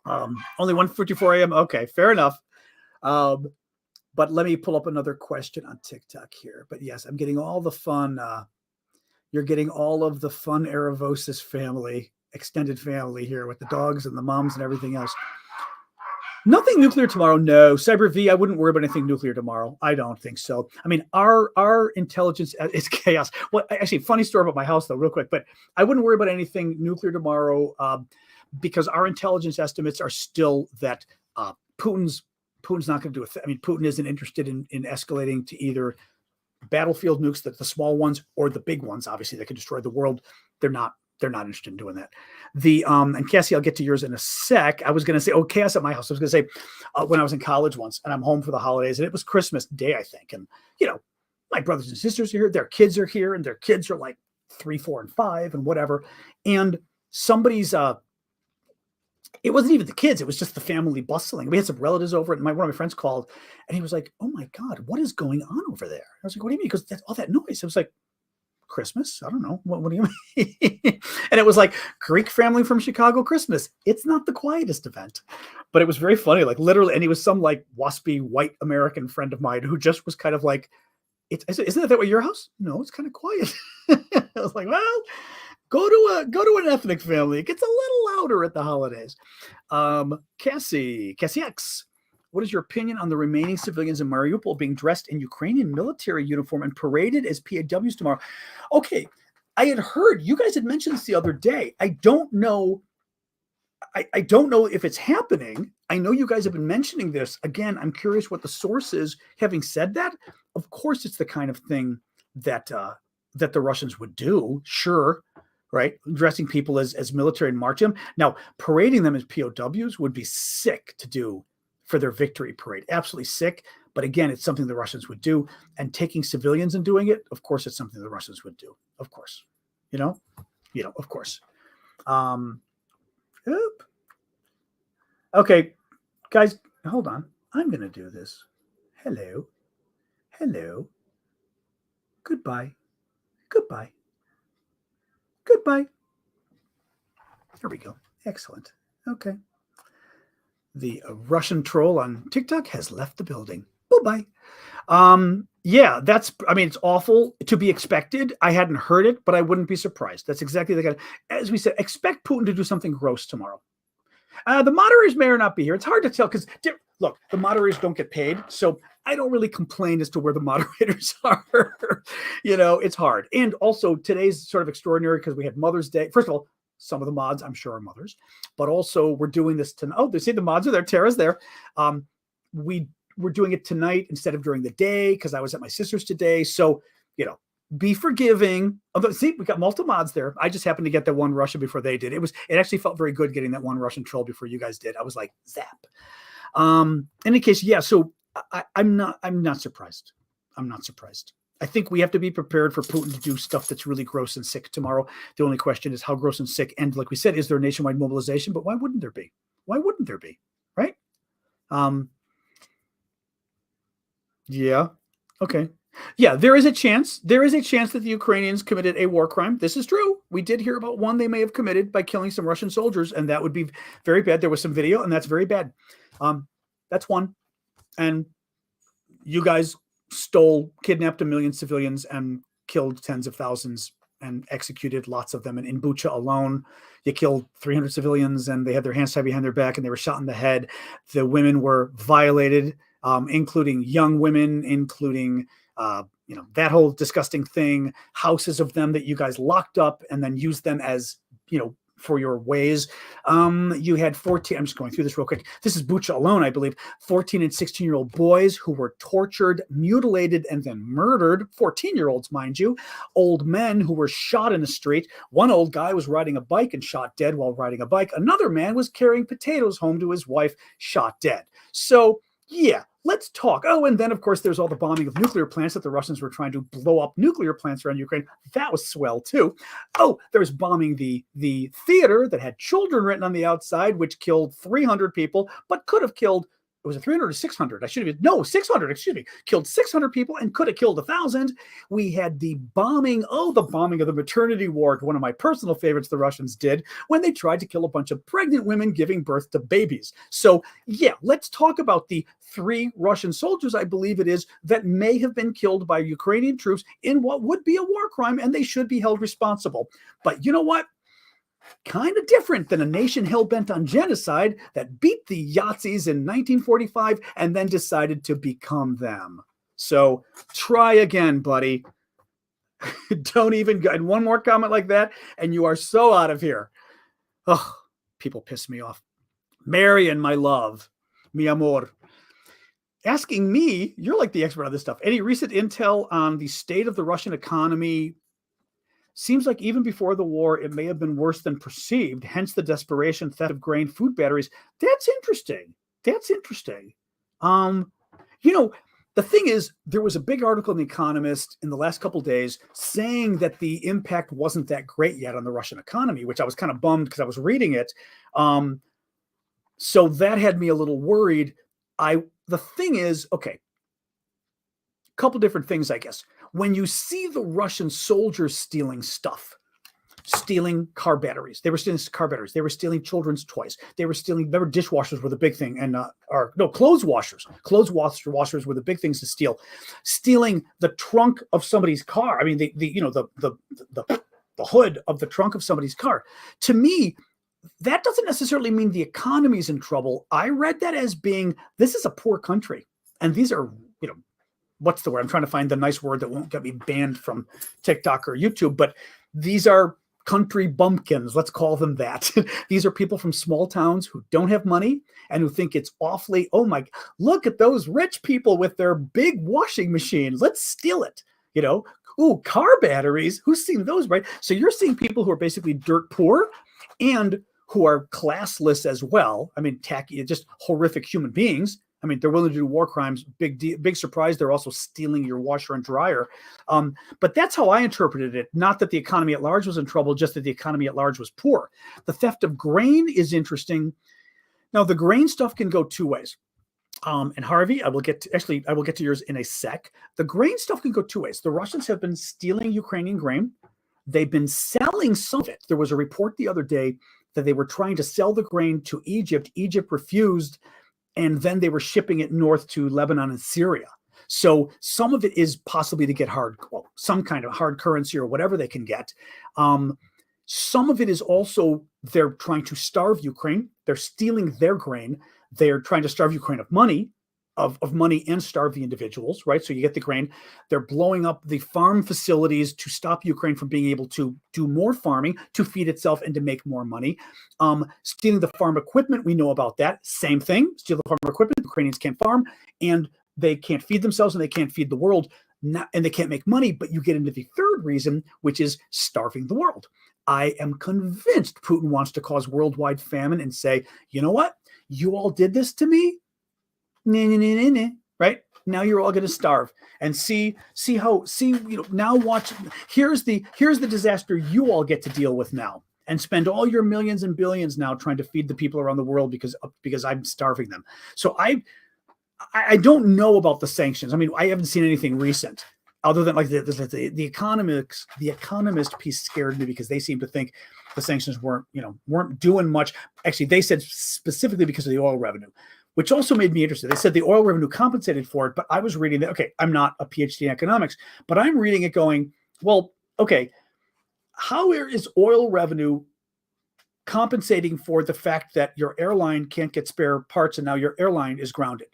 Only 1:54 a.m. Okay, fair enough. But let me pull up another question on TikTok here. But yes, I'm getting all the fun. You're getting all of the fun Aravosis family, extended family here with the dogs and the moms and everything else. Nothing nuclear tomorrow. No, Cyber V, I wouldn't worry about anything nuclear tomorrow. I don't think so. Our intelligence is chaos. Well, actually, funny story about my house though, real quick, but I wouldn't worry about anything nuclear tomorrow because our intelligence estimates are still that Putin's not going to do it. I mean, Putin isn't interested in escalating to either battlefield nukes, the small ones, or the big ones, obviously, that can destroy the world. They're not interested in doing that. And Cassie, I'll get to yours in a sec. I was going to say, chaos at my house. I was going to say, when I was in college once, and I'm home for the holidays, and it was Christmas Day, I think. And, my brothers and sisters are here, their kids are here, and their kids are like 3, 4, and 5 and whatever. And somebody's, it wasn't even the kids. It was just the family bustling. We had some relatives over, and one of my friends called, and he was like, "Oh my God, what is going on over there?" I was like, "What do you mean?" Because that's all that noise. I was like, "Christmas? I don't know. What do you mean?" And it was like Greek family from Chicago Christmas. It's not the quietest event, but it was very funny. Like literally, and he was some like waspy white American friend of mine who just was kind of like, "Isn't that what your house? No, it's kind of quiet." I was like, "Well, go to an ethnic family. It gets a little louder at the holidays." Cassie X, what is your opinion on the remaining civilians in Mariupol being dressed in Ukrainian military uniform and paraded as POWs tomorrow? Okay, I had heard you guys had mentioned this the other day. I don't know. I don't know if it's happening. I know you guys have been mentioning this. Again, I'm curious what the source is. Having said that, of course, it's the kind of thing that the Russians would do. Sure. Right? Dressing people as military and marching them. Now, parading them as POWs would be sick to do for their victory parade. Absolutely sick. But again, it's something the Russians would do. And taking civilians and doing it, of course, it's something the Russians would do. Of course. Of course. Okay, guys, hold on. I'm going to do this. Hello. Goodbye. There we go. Excellent. Okay. The Russian troll on TikTok has left the building. Bye-bye. Yeah, it's awful to be expected. I hadn't heard it, but I wouldn't be surprised. That's exactly the kind of, as we said, expect Putin to do something gross tomorrow. The moderators may or not be here. It's hard to tell because, look, the moderators don't get paid. So I don't really complain as to where the moderators are. It's hard. And also today's sort of extraordinary because we had Mother's Day. First of all, some of the mods, I'm sure, are mothers. But also we're doing this tonight. Oh, they see the mods are there. Tara's there. We're doing it tonight instead of during the day because I was at my sister's today. So, be forgiving. Although, see, we got multiple mods there. I just happened to get that one Russian before they did. It actually felt very good getting that one Russian troll before you guys did. I was like, zap. In any case, yeah. So I'm not surprised. I'm not surprised. I think we have to be prepared for Putin to do stuff that's really gross and sick tomorrow. The only question is how gross and sick. And like we said, is there a nationwide mobilization? But why wouldn't there be? Right? Yeah. Okay. Yeah, there is a chance. There is a chance that the Ukrainians committed a war crime. This is true. We did hear about one they may have committed by killing some Russian soldiers, and that would be very bad. There was some video, and that's very bad. That's one. And you guys kidnapped 1 million civilians and killed tens of thousands and executed lots of them. And in Bucha alone, you killed 300 civilians, and they had their hands tied behind their back, and they were shot in the head. The women were violated, including young women, including that whole disgusting thing, houses of them that you guys locked up and then used them as, for your ways. You had 14, I'm just going through this real quick. This is Bucha alone, I believe. 14 and 16-year-old boys who were tortured, mutilated, and then murdered. 14-year-olds, mind you. Old men who were shot in the street. One old guy was riding a bike and shot dead while riding a bike. Another man was carrying potatoes home to his wife, shot dead. So, yeah, let's talk. Oh, and then, of course, there's all the bombing of nuclear plants that the Russians were trying to blow up nuclear plants around Ukraine. That was swell, too. Oh, there's bombing the theater that had children written on the outside, which killed 300 people, but could have killed, was it 300 or 600? 600, killed 600 people and could have killed 1,000. We had the bombing of the maternity ward, one of my personal favorites the Russians did, when they tried to kill a bunch of pregnant women giving birth to babies. So, yeah, let's talk about the 3 Russian soldiers, I believe it is, that may have been killed by Ukrainian troops in what would be a war crime, and they should be held responsible. But you know what? Kind of different than a nation hell-bent on genocide that beat the Yazis in 1945 and then decided to become them. So try again, buddy. Don't even go. And one more comment like that, and you are so out of here. Oh, people piss me off. Marion, my love. mi amor. Asking me, you're like the expert on this stuff. Any recent intel on the state of the Russian economy? Seems like even before the war, it may have been worse than perceived, hence the desperation, theft of grain, food batteries. That's interesting. That's interesting. You know, the thing is, there was a big article in The Economist in the last couple of days saying that the impact wasn't that great yet on the Russian economy, which I was kind of bummed because I was reading it. So that had me a little worried. The thing is, okay, a couple different things, I guess. When you see the Russian soldiers stealing stuff, stealing car batteries, they were stealing car batteries, they were stealing children's toys, they were stealing, remember, dishwashers were the big thing, and clothes washers were the big things to steal. Stealing the trunk of somebody's car. I mean, the hood of the trunk of somebody's car. To me, that doesn't necessarily mean the economy's in trouble. I read that as being, this is a poor country, and these are, what's the word? I'm trying to find the nice word that won't get me banned from TikTok or YouTube, but these are country bumpkins, let's call them that. These are people from small towns who don't have money and who think it's awfully, oh my, look at those rich people with their big washing machines. Let's steal it. Ooh, car batteries. Who's seen those, right? So you're seeing people who are basically dirt poor and who are classless as well. I mean, tacky, just horrific human beings. I mean, they're willing to do war crimes. Big surprise. They're also stealing your washer and dryer. But that's how I interpreted it. Not that the economy at large was in trouble, just that the economy at large was poor. The theft of grain is interesting. Now, the grain stuff can go two ways. And Harvey, I will get to yours in a sec. The grain stuff can go two ways. The Russians have been stealing Ukrainian grain. They've been selling some of it. There was a report the other day that they were trying to sell the grain to Egypt. Egypt refused. And then they were shipping it north to Lebanon and Syria. So some of it is possibly to get some kind of hard currency or whatever they can get. Some of it is also they're trying to starve Ukraine. They're stealing their grain. They're trying to starve Ukraine of money and starve the individuals, right? So you get the grain. They're blowing up the farm facilities to stop Ukraine from being able to do more farming, to feed itself and to make more money. Stealing the farm equipment, we know about that. Same thing, steal the farm equipment. Ukrainians can't farm and they can't feed themselves and they can't feed the world and they can't make money. But you get into the third reason, which is starving the world. I am convinced Putin wants to cause worldwide famine and say, you know what? You all did this to me. Right? Now you're all going to starve and now watch. Here's the disaster you all get to deal with now and spend all your millions and billions now trying to feed the people around the world because I'm starving them. So I don't know about the sanctions. I mean, I haven't seen anything recent other than like the Economist piece scared me because they seem to think the sanctions weren't doing much. Actually, they said specifically because of the oil revenue, which also made me interested. They said the oil revenue compensated for it, but I was reading that, okay, I'm not a PhD in economics, but I'm reading it going, well, okay, how is oil revenue compensating for the fact that your airline can't get spare parts and now your airline is grounded?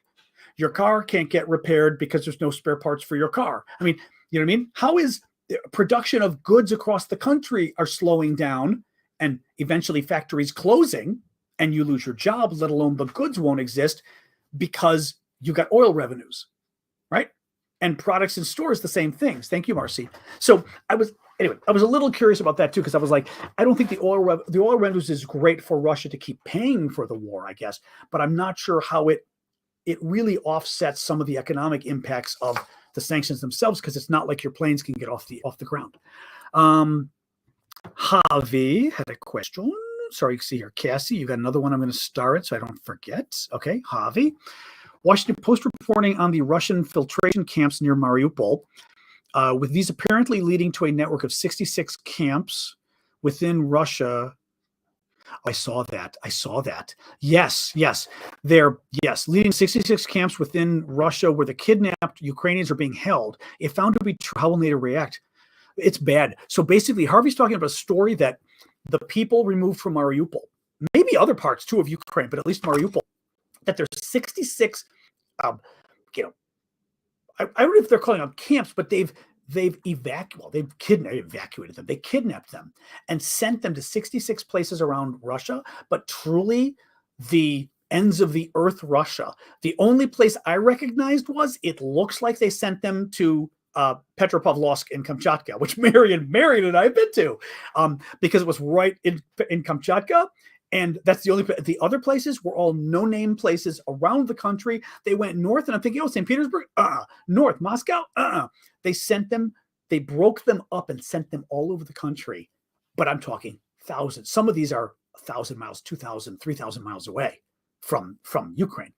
Your car can't get repaired because there's no spare parts for your car. I mean, you know what I mean? How is production of goods across the country are slowing down and eventually factories closing and you lose your job, let alone the goods won't exist because you got oil revenues, right? And products in stores, the same things. Thank you, Marcy. So I was a little curious about that too, because I was like, I don't think the oil revenues is great for Russia to keep paying for the war, I guess, but I'm not sure how it really offsets some of the economic impacts of the sanctions themselves, because it's not like your planes can get off the ground. Javi had a question. Sorry, you can see here. Cassie, you got another one. I'm going to star it so I don't forget. Okay, Javi. Washington Post reporting on the Russian filtration camps near Mariupol, with these apparently leading to a network of 66 camps within Russia. I saw that. Yes. Leading 66 camps within Russia where the kidnapped Ukrainians are being held. If found to be true, how will NATO react? It's bad. So basically, Harvey's talking about a story that the people removed from Mariupol, maybe other parts too of Ukraine, but at least Mariupol, that there's 66, I don't know if they're calling them camps, but they've evacuated them. They kidnapped them and sent them to 66 places around Russia. But truly, the ends of the earth Russia. The only place I recognized was, it looks like they sent them to Petropavlovsk in Kamchatka, which Marion and I have been to, because it was right in Kamchatka. And that's the other places were all no-name places around the country. They went north, and I'm thinking, oh, St. Petersburg, north, Moscow, they broke them up and sent them all over the country. But I'm talking thousands. Some of these are 1,000 miles, 2,000, 3,000 miles away from Ukraine.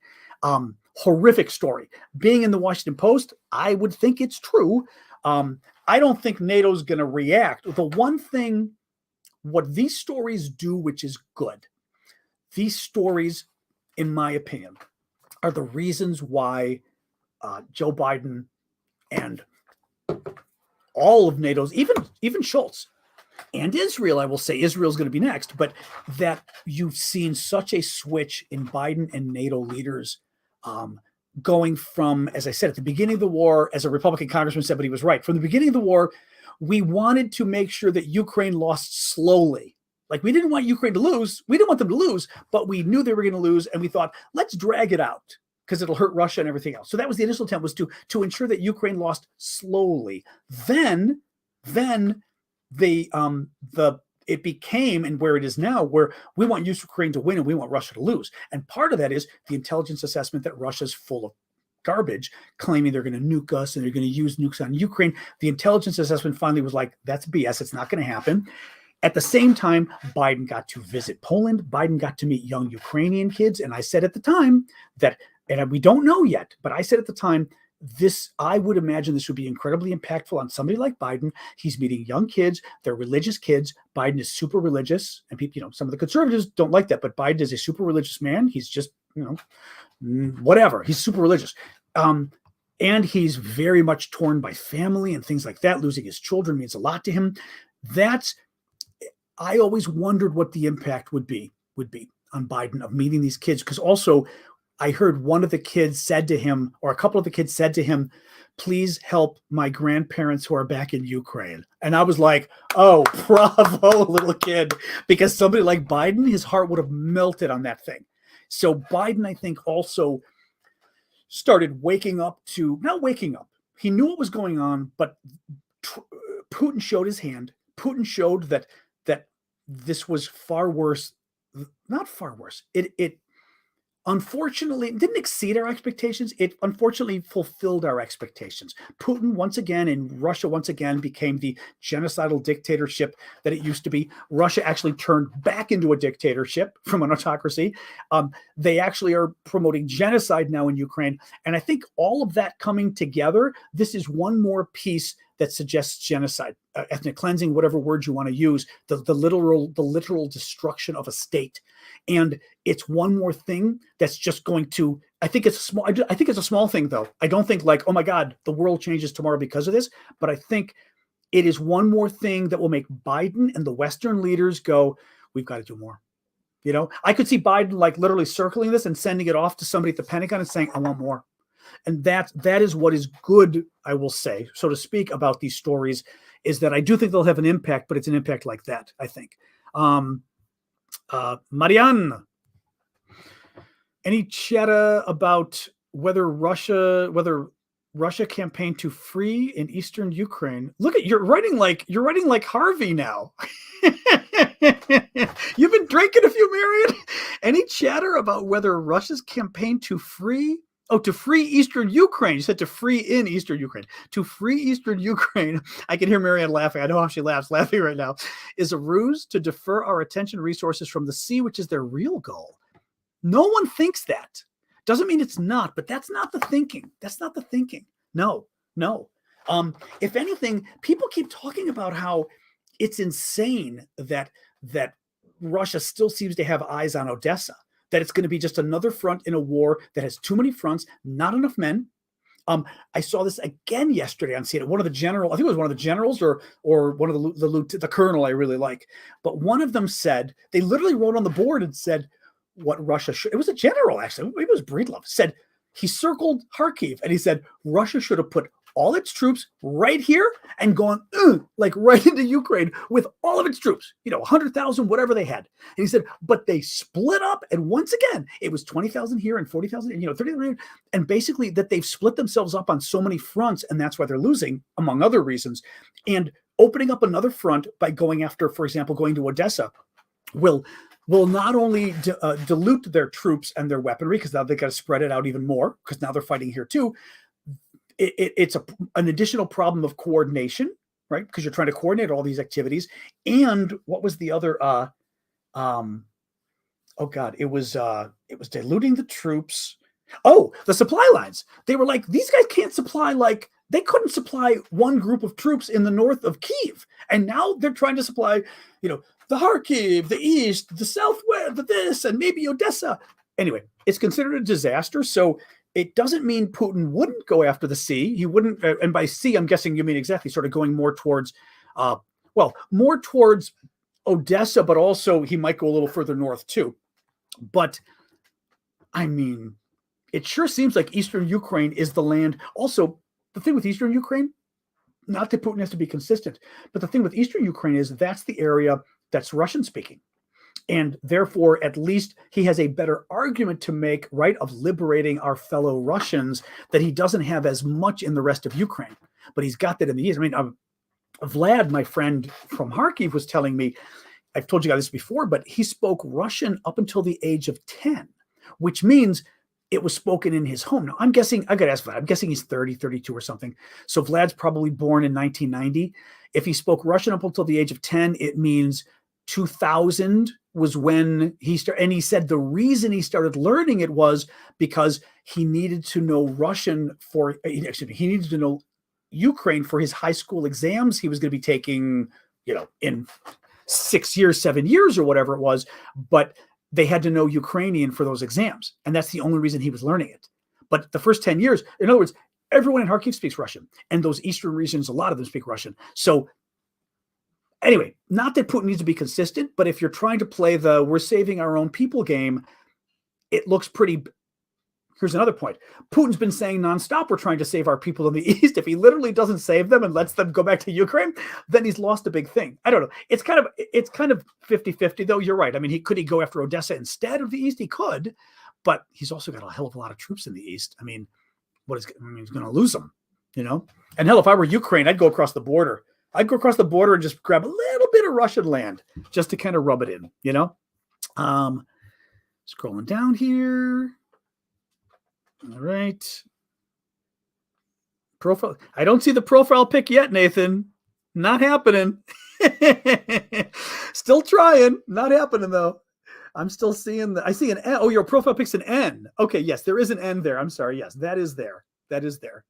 Horrific story. Being in the Washington Post, I would think it's true. I don't think NATO's going to react. The one thing, what these stories do, which is good, these stories, in my opinion, are the reasons why Joe Biden and all of NATO's, even Schultz and Israel, I will say Israel's going to be next, but that you've seen such a switch in Biden and NATO leaders, going from, as I said, at the beginning of the war, as a Republican congressman said, but he was right. From the beginning of the war, we wanted to make sure that Ukraine lost slowly. Like, we didn't want Ukraine to lose. We didn't want them to lose, but we knew they were going to lose. And we thought, let's drag it out because it'll hurt Russia and everything else. So that was the initial attempt, was to ensure that Ukraine lost slowly. Then it became, and where it is now, where we want Ukraine to win and we want Russia to lose. And part of that is the intelligence assessment that Russia's full of garbage, claiming they're going to nuke us and they're going to use nukes on Ukraine. The intelligence assessment finally was like, that's BS. It's not going to happen. At the same time, Biden got to visit Poland. Biden got to meet young Ukrainian kids. And I said at the time that, and we don't know yet, but I said at the time, I would imagine this would be incredibly impactful on somebody like Biden. He's meeting young kids. They're religious kids. Biden is super religious, and people, some of the conservatives don't like that, but Biden is a super religious man. He's just, whatever. He's super religious. And he's very much torn by family and things like that. Losing his children means a lot to him. I always wondered what the impact would be on Biden of meeting these kids. Because also, I heard one of the kids said to him, or a couple of the kids said to him, please help my grandparents who are back in Ukraine. And I was like, oh, bravo, little kid. Because somebody like Biden, his heart would have melted on that thing. So Biden, I think, also started not waking up. He knew what was going on, but Putin showed his hand. Putin showed that this was far worse, not far worse. It unfortunately didn't exceed our expectations. It unfortunately fulfilled our expectations. Putin once again, and Russia once again, became the genocidal dictatorship that it used to be. Russia actually turned back into a dictatorship from an autocracy. They actually are promoting genocide now in Ukraine. And I think all of that coming together, this is one more piece that suggests genocide, ethnic cleansing, whatever word you want to use, the literal destruction of a state. And it's one more thing that's just going to, I think it's a small thing, though. I don't think like, oh my God, the world changes tomorrow because of this. But I think it is one more thing that will make Biden and the Western leaders go, we've got to do more. I could see Biden like literally circling this and sending it off to somebody at the Pentagon and saying, I want more. And that is what is good, I will say, so to speak, about these stories, is that I do think they'll have an impact, but it's an impact like that, I think. Marianne, any chatter about whether Russia campaigned to free in eastern Ukraine? Look at, you're writing like Harvey now. You've been drinking a few, Marion. Any chatter about whether Russia's campaign to free eastern Ukraine? You said to free in eastern Ukraine. To free eastern Ukraine, I can hear Marianne laughing. I know how she laughing right now, is a ruse to defer our attention resources from the sea, which is their real goal. No one thinks that. Doesn't mean it's not, but that's not the thinking. No. If anything, people keep talking about how it's insane that Russia still seems to have eyes on Odessa, that it's going to be just another front in a war that has too many fronts, not enough men. I saw this again yesterday on CNN. One of the generals, I think it was one of the generals or one of the colonel I really like, but one of them said, they literally wrote on the board and said what Russia should, it was a general actually, maybe it was Breedlove, said he circled Kharkiv and he said Russia should have put all its troops right here and gone like right into Ukraine with all of its troops, 100,000, whatever they had. And he said, but they split up. And once again, it was 20,000 here and 40,000, 30,000. And basically that they've split themselves up on so many fronts. And that's why they're losing, among other reasons. And opening up another front by going after, for example, going to Odessa will not only dilute their troops and their weaponry, because now they've got to spread it out even more, because now they're fighting here too. It's an additional problem of coordination, right? Because you're trying to coordinate all these activities. And what was the other? It was diluting the troops. Oh, the supply lines. They were like, these guys can't supply, like they couldn't supply one group of troops in the north of Kyiv, and now they're trying to supply, the Kharkiv, the east, the southwest, the this, and maybe Odessa. Anyway, it's considered a disaster. So it doesn't mean Putin wouldn't go after the sea. He wouldn't, and by sea, I'm guessing you mean exactly sort of going more towards, more towards Odessa, but also he might go a little further north too. But I mean, it sure seems like Eastern Ukraine is the land. Also, the thing with Eastern Ukraine, not that Putin has to be consistent, but the thing with Eastern Ukraine is that's the area that's Russian speaking. And therefore, at least he has a better argument to make, right, of liberating our fellow Russians that he doesn't have as much in the rest of Ukraine. But he's got that in the east. I mean, Vlad, my friend from Kharkiv, was telling me, I've told you guys this before, but he spoke Russian up until the age of 10, which means it was spoken in his home. Now, I'm guessing, I got to ask Vlad, I'm guessing he's 30, 32 or something. So Vlad's probably born in 1990. If he spoke Russian up until the age of 10, it means 2000 was when he started. And he said the reason he started learning it was because he needed to know Russian he needed to know Ukraine for his high school exams he was going to be taking, in 6 years, 7 years or whatever it was. But they had to know Ukrainian for those exams. And that's the only reason he was learning it. But the first 10 years, in other words, everyone in Kharkiv speaks Russian. And those eastern regions, a lot of them speak Russian. So anyway, not that Putin needs to be consistent, but if you're trying to play the we're saving our own people game, it looks pretty. Here's another point. Putin's been saying nonstop, we're trying to save our people in the East. If he literally doesn't save them and lets them go back to Ukraine, then he's lost a big thing. I don't know. It's kind of 50-50 though. You're right. I mean, could he go after Odessa instead of the East? He could, but he's also got a hell of a lot of troops in the East. I mean, he's going to lose them, and hell, if I were Ukraine, I'd go across the border. I'd go across the border and just grab a little bit of Russian land just to kind of rub it in, Scrolling down here. All right. Profile. I don't see the profile pic yet, Nathan. Not happening. Still trying. Not happening, though. I'm still seeing I see an N. Oh, your profile pic's an N. Okay, yes, there is an N there. I'm sorry. Yes, that is there. That is there.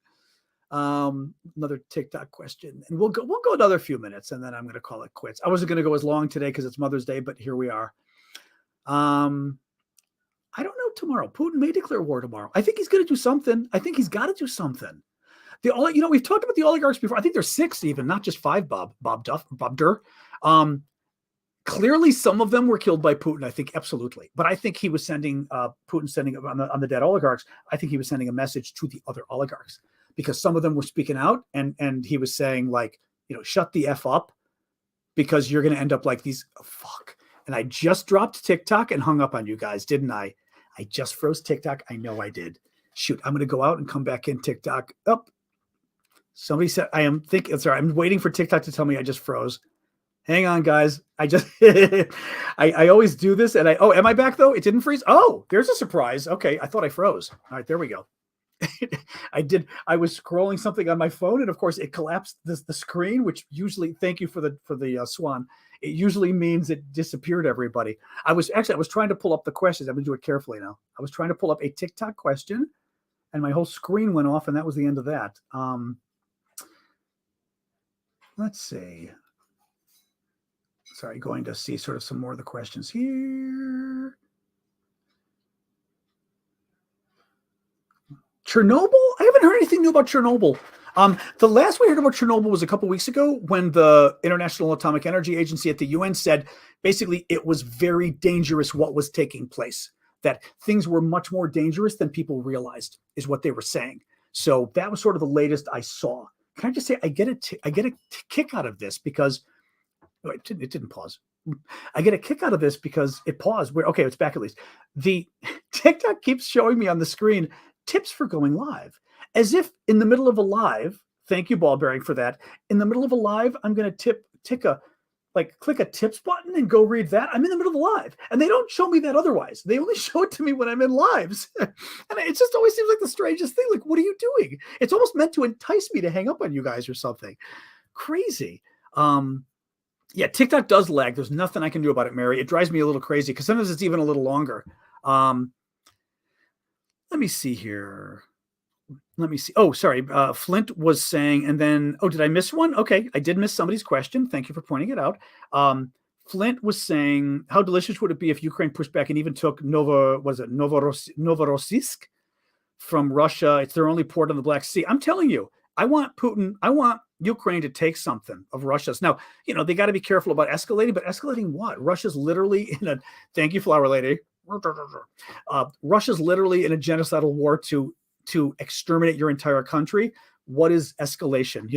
Another TikTok question. And we'll go another few minutes, and then I'm going to call it quits. I wasn't going to go as long today because it's Mother's Day, but here we are. I don't know tomorrow. Putin may declare war tomorrow. I think he's going to do something. I think he's got to do something. We've talked about the oligarchs before. I think there's 6 even, not just 5, Bob Durr. Clearly some of them were killed by Putin, I think, absolutely. But I think he was sending, Putin sending on the dead oligarchs, I think he was sending a message to the other oligarchs because some of them were speaking out and he was saying like, shut the F up because you're going to end up like these, fuck. And I just dropped TikTok and hung up on you guys, didn't I? I just froze TikTok. I know I did. Shoot, I'm going to go out and come back in TikTok. Oh, somebody said, I'm waiting for TikTok to tell me I just froze. Hang on, guys. I always do this. And am I back though? It didn't freeze. Oh, there's a surprise. Okay. I thought I froze. All right, there we go. I did. I was scrolling something on my phone and of course it collapsed the screen, which usually, thank you for the swan. It usually means it disappeared everybody. I was trying to pull up the questions. I'm going to do it carefully now. I was trying to pull up a TikTok question and my whole screen went off and that was the end of that. Let's see. Sorry, going to see sort of some more of the questions here. Chernobyl? I haven't heard anything new about Chernobyl. The last we heard about Chernobyl was a couple weeks ago when the International Atomic Energy Agency at the UN said basically it was very dangerous what was taking place, that things were much more dangerous than people realized is what they were saying. So that was sort of the latest I saw. Can I just say I get a kick out of this because it didn't pause. I get a kick out of this because it paused. Okay, it's back at least. The TikTok keeps showing me on the screen tips for going live, as if in the middle of a live. Thank you, ball bearing, for that. In the middle of a live, I'm going to click a tips button and go read that. I'm in the middle of a live, and they don't show me that otherwise. They only show it to me when I'm in lives, and it just always seems like the strangest thing. Like, what are you doing? It's almost meant to entice me to hang up on you guys or something. Crazy. Yeah, TikTok does lag. There's nothing I can do about it, Mary. It drives me a little crazy because sometimes it's even a little longer. Let me see here. Let me see. Oh, sorry. Flint was saying, and then, did I miss one? Okay, I did miss somebody's question. Thank you for pointing it out. Flint was saying, how delicious would it be if Ukraine pushed back and even took Novorossiysk from Russia? It's their only port on the Black Sea. I'm telling you, I want Ukraine to take something of Russia's. Now, they got to be careful about escalating, but escalating what? Russia's literally in a, thank you, Flower Lady. Russia's literally in a genocidal war to exterminate your entire country. What is escalation?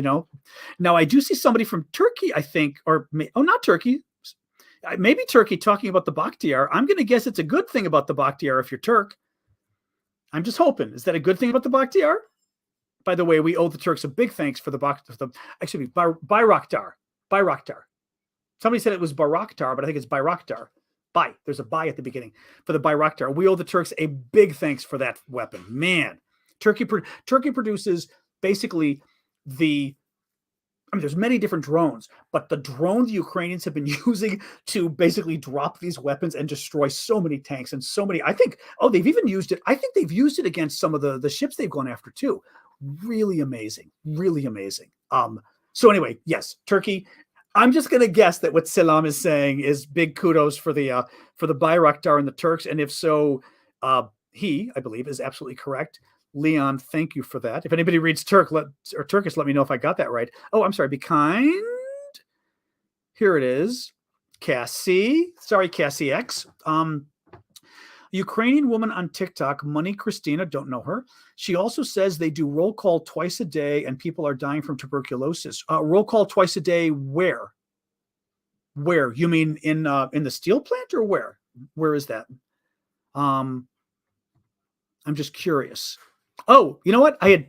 Now I do see somebody from Turkey, I think, not Turkey, maybe Turkey, talking about the Bakhtiar. I'm going to guess it's a good thing about the Bakhtiar if you're Turk. I'm just hoping. Is that a good thing about the Bakhtiar? By the way, we owe the Turks a big thanks for the Bayraktar. Somebody said it was Bayraktar, but I think it's Bayraktar. There's a by at the beginning for the Bayraktar. We owe the Turks a big thanks for that weapon. Man, Turkey produces basically there's many different drones, but the drone the Ukrainians have been using to basically drop these weapons and destroy so many tanks and so many, I think, they've even used it. I think they've used it against some of the ships they've gone after too. Really amazing. Really amazing. So anyway, yes, Turkey. I'm just going to guess that what Selam is saying is big kudos for the Bayraktar and the Turks. And if so, he, I believe, is absolutely correct. Leon, thank you for that. If anybody reads Turkish, let me know if I got that right. Oh, I'm sorry. Be kind. Here it is. Cassie. Sorry, Cassie X. Ukrainian woman on TikTok, Money Christina, don't know her. She also says they do roll call twice a day and people are dying from tuberculosis. Roll call twice a day where? Where? You mean in the steel plant or where? Where is that? I'm just curious. Oh, you know what? I'm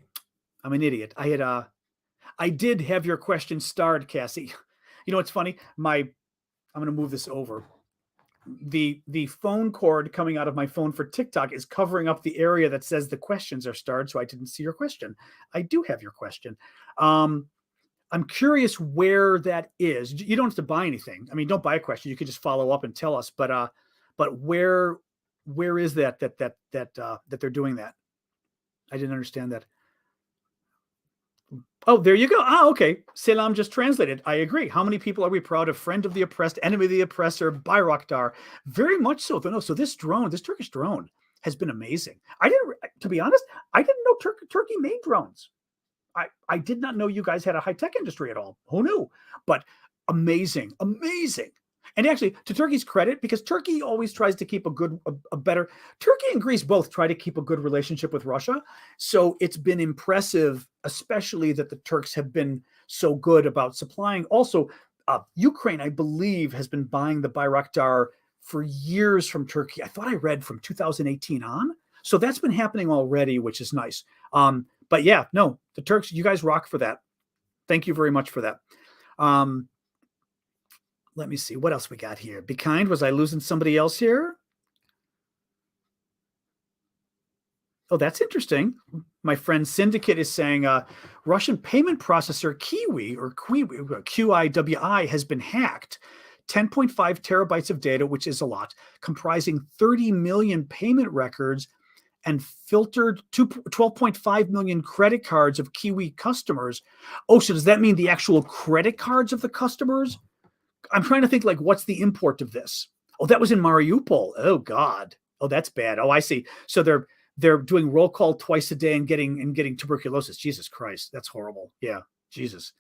an idiot. I did have your question starred, Cassie. You know what's funny? I'm going to move this over. The phone cord coming out of my phone for TikTok is covering up the area that says the questions are starred, so I didn't see your question. I do have your question. I'm curious where that is. You don't have to buy anything. I mean, don't buy a question. You could just follow up and tell us. But where is that they're doing that? I didn't understand that. Oh, there you go. Okay. Selam just translated. I agree. How many people are we proud of? Friend of the oppressed, enemy of the oppressor, Bayraktar. Very much so. No, so this Turkish drone has been amazing. To be honest, I didn't know Turkey made drones. I did not know you guys had a high-tech industry at all. Who knew? But amazing. And actually, to Turkey's credit, because Turkey always tries to keep Turkey and Greece both try to keep a good relationship with Russia. So it's been impressive, especially that the Turks have been so good about supplying. Also, Ukraine, I believe, has been buying the Bayraktar for years from Turkey. I thought I read from 2018 on. So that's been happening already, which is nice. But yeah, no, the Turks, you guys rock for that. Thank you very much for that. Let me see. What else we got here? Be kind. Was I losing somebody else here? Oh, that's interesting. My friend Syndicate is saying Russian payment processor QIWI has been hacked. 10.5 terabytes of data, which is a lot, comprising 30 million payment records and filtered 12.5 million credit cards of Kiwi customers. Oh, so does that mean the actual credit cards of the customers? I'm trying to think, like, what's the import of this? Oh, that was in Mariupol. Oh, God. Oh, that's bad. Oh, I see. So they're doing roll call twice a day and getting tuberculosis. Jesus Christ. That's horrible. Yeah. Jesus.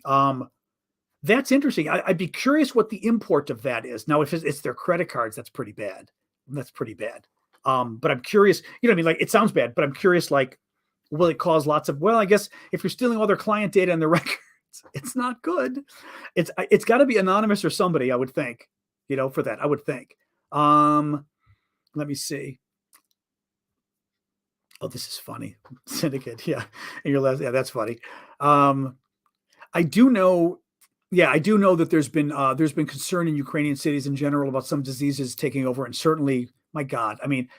That's interesting. I'd be curious what the import of that is. Now, if it's their credit cards, that's pretty bad. But I'm curious, you know what I mean? Like, it sounds bad, but I'm curious, like, Will it cause lots of, well, I guess if you're stealing all their client data and their records, it's not good. It's got to be anonymous or somebody, I would think, for that, I would think. Let me see. Oh, this is funny. Syndicate. Yeah. And your last, yeah, that's funny. I do know that there's been concern in Ukrainian cities in general about some diseases taking over. And certainly, my God, I mean,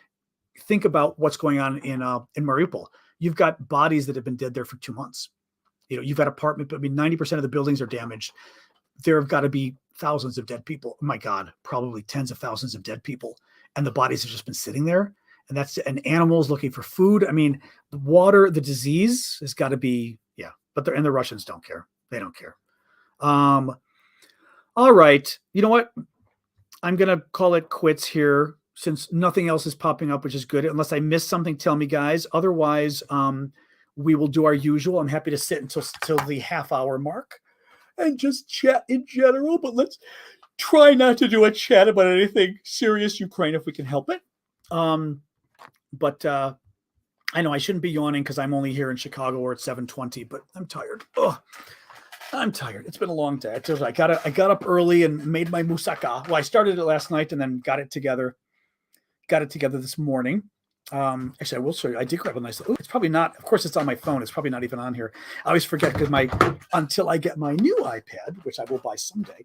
think about what's going on in Mariupol. You've got bodies that have been dead there for 2 months. You've got apartment, but I mean, 90% of the buildings are damaged. There have got to be thousands of dead people. Oh my God, probably tens of thousands of dead people. And the bodies have just been sitting there. And animals looking for food. I mean, the water, the disease has got to be, yeah, but the Russians don't care. They don't care. All right. You know what? I'm going to call it quits here since nothing else is popping up, which is good. Unless I missed something, tell me, guys. Otherwise, we will do our usual. I'm happy to sit until the half-hour mark and just chat in general, but let's try not to do a chat about anything serious Ukraine if we can help it. But I know I shouldn't be yawning because I'm only here in Chicago where it's 7:20, but I'm tired. I'm tired. It's been a long day. I got up early and made my moussaka. Well, I started it last night and then got it together this morning. Actually, I will show you. I did grab a nice. It's probably not. Of course, it's on my phone. It's probably not even on here. I always forget because until I get my new iPad, which I will buy someday,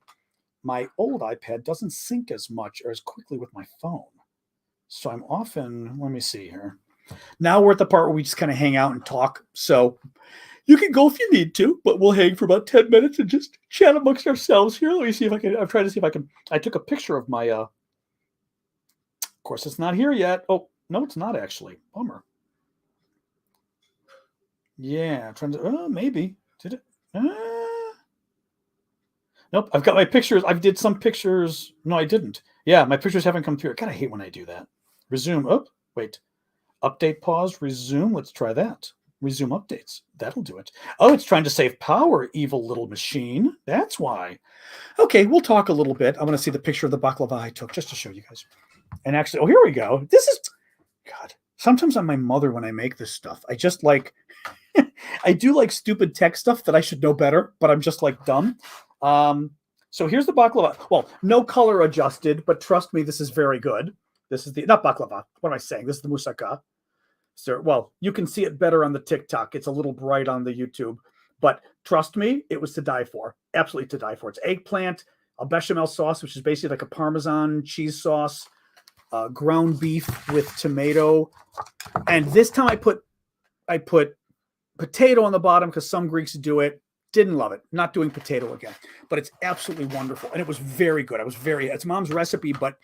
my old iPad doesn't sync as much or as quickly with my phone. So I'm often. Let me see here. Now we're at the part where we just kind of hang out and talk. So you can go if you need to, but we'll hang for about 10 minutes and just chat amongst ourselves here. Let me see if I can. I'm trying to see if I can. I took a picture of my. Of course, it's not here yet. Oh. No, it's not actually. Bummer. Yeah, trying to. Maybe did it? Nope. I've got my pictures. I did some pictures. No, I didn't. Yeah, my pictures haven't come through. I kind of hate when I do that. Resume. Oh, wait. Update. Pause. Resume. Let's try that. Resume updates. That'll do it. Oh, it's trying to save power. Evil little machine. That's why. Okay, we'll talk a little bit. I want to see the picture of the baklava I took just to show you guys. And actually, oh, here we go. This is. God, sometimes I'm my mother when I make this stuff. I just I do like stupid tech stuff that I should know better, but I'm just like dumb. So here's the baklava. Well, no color adjusted, but trust me, this is very good. This is not baklava. What am I saying? This is the moussaka. So, well, you can see it better on the TikTok. It's a little bright on the YouTube, but trust me, it was to die for. Absolutely to die for. It's eggplant, a bechamel sauce, which is basically like a Parmesan cheese sauce. Ground beef with tomato, and this time I put potato on the bottom because some Greeks do it. Didn't love it. Not doing potato again, but it's absolutely wonderful, and it was very good. It's Mom's recipe, but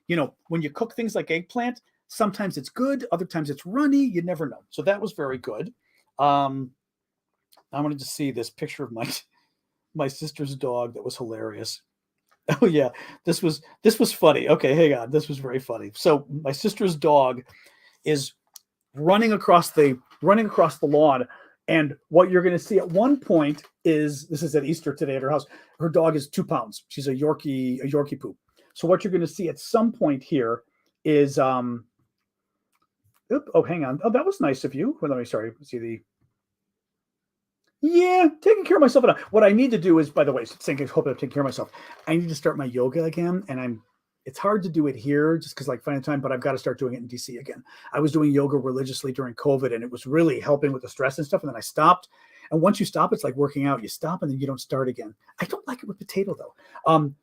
when you cook things like eggplant, sometimes it's good, other times it's runny. You never know. So that was very good. I wanted to see this picture of my sister's dog. That was hilarious. Oh yeah, this was funny. Okay, hang on. This was very funny. So my sister's dog is running across the lawn, and what you're going to see at one point is this is at Easter today at her house. Her dog is 2 pounds. She's a Yorkie poo. So what you're going to see at some point here is oh, hang on. Oh, that was nice of you. Well, see the. Yeah, taking care of myself. What I need to do is, by the way, hope I'm taking care of myself. I need to start my yoga again, and it's hard to do it here just because finding time, but I've got to start doing it in DC again. I was doing yoga religiously during COVID, and it was really helping with the stress and stuff. And then I stopped. And once you stop, it's like working out. You stop and then you don't start again. I don't like it with potato though.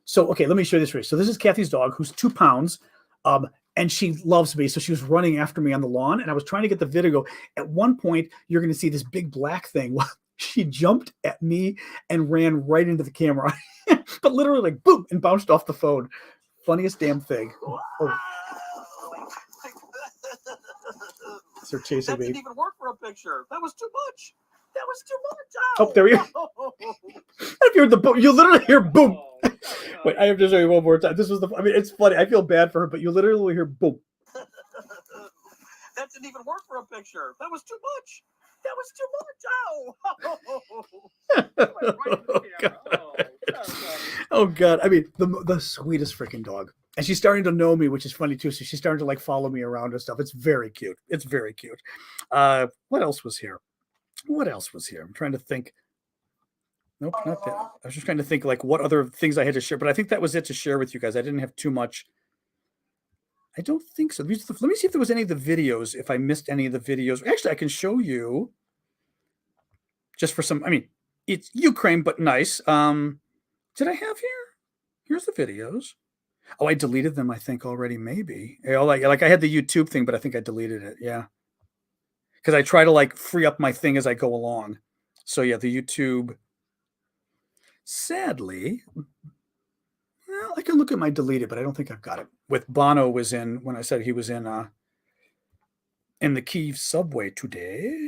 So okay, let me show you this for you. So this is Kathy's dog, who's 2 pounds. And she loves me. So she was running after me on the lawn, and I was trying to get the video. At one point, you're going to see this big black thing. She jumped at me and ran right into the camera, but literally boom, and bounced off the phone. Funniest damn thing. Oh. They're chasing me. That didn't even work for a picture. That was too much. Oh, there you go. If you heard the boom, you literally hear boom. Wait, I have to show you one more time. It's funny. I feel bad for her, but you literally hear boom. That didn't even work for a picture. That was too much. Ow. Oh God. I mean, the sweetest freaking dog. And she's starting to know me, which is funny too. So she's starting to like follow me around and stuff. It's very cute. It's very cute. What else was here? What else was here? I'm trying to think. Nope, not that. I was just trying to think like what other things I had to share, but I think that was it to share with you guys. I didn't have too much. I don't think so. Let me see if there was any of the videos. If I missed any of the videos, actually, I can show you just for some. I mean, it's Ukraine, but nice. Did I have here? Here's the videos. Oh, I deleted them. I think already. Maybe. Like I had the YouTube thing, but I think I deleted it. Yeah, because I try to like free up my thing as I go along. So yeah, the YouTube. Sadly, well, I can look at my deleted, but I don't think I've got it. With Bono was in when I said he was in the Kyiv subway today.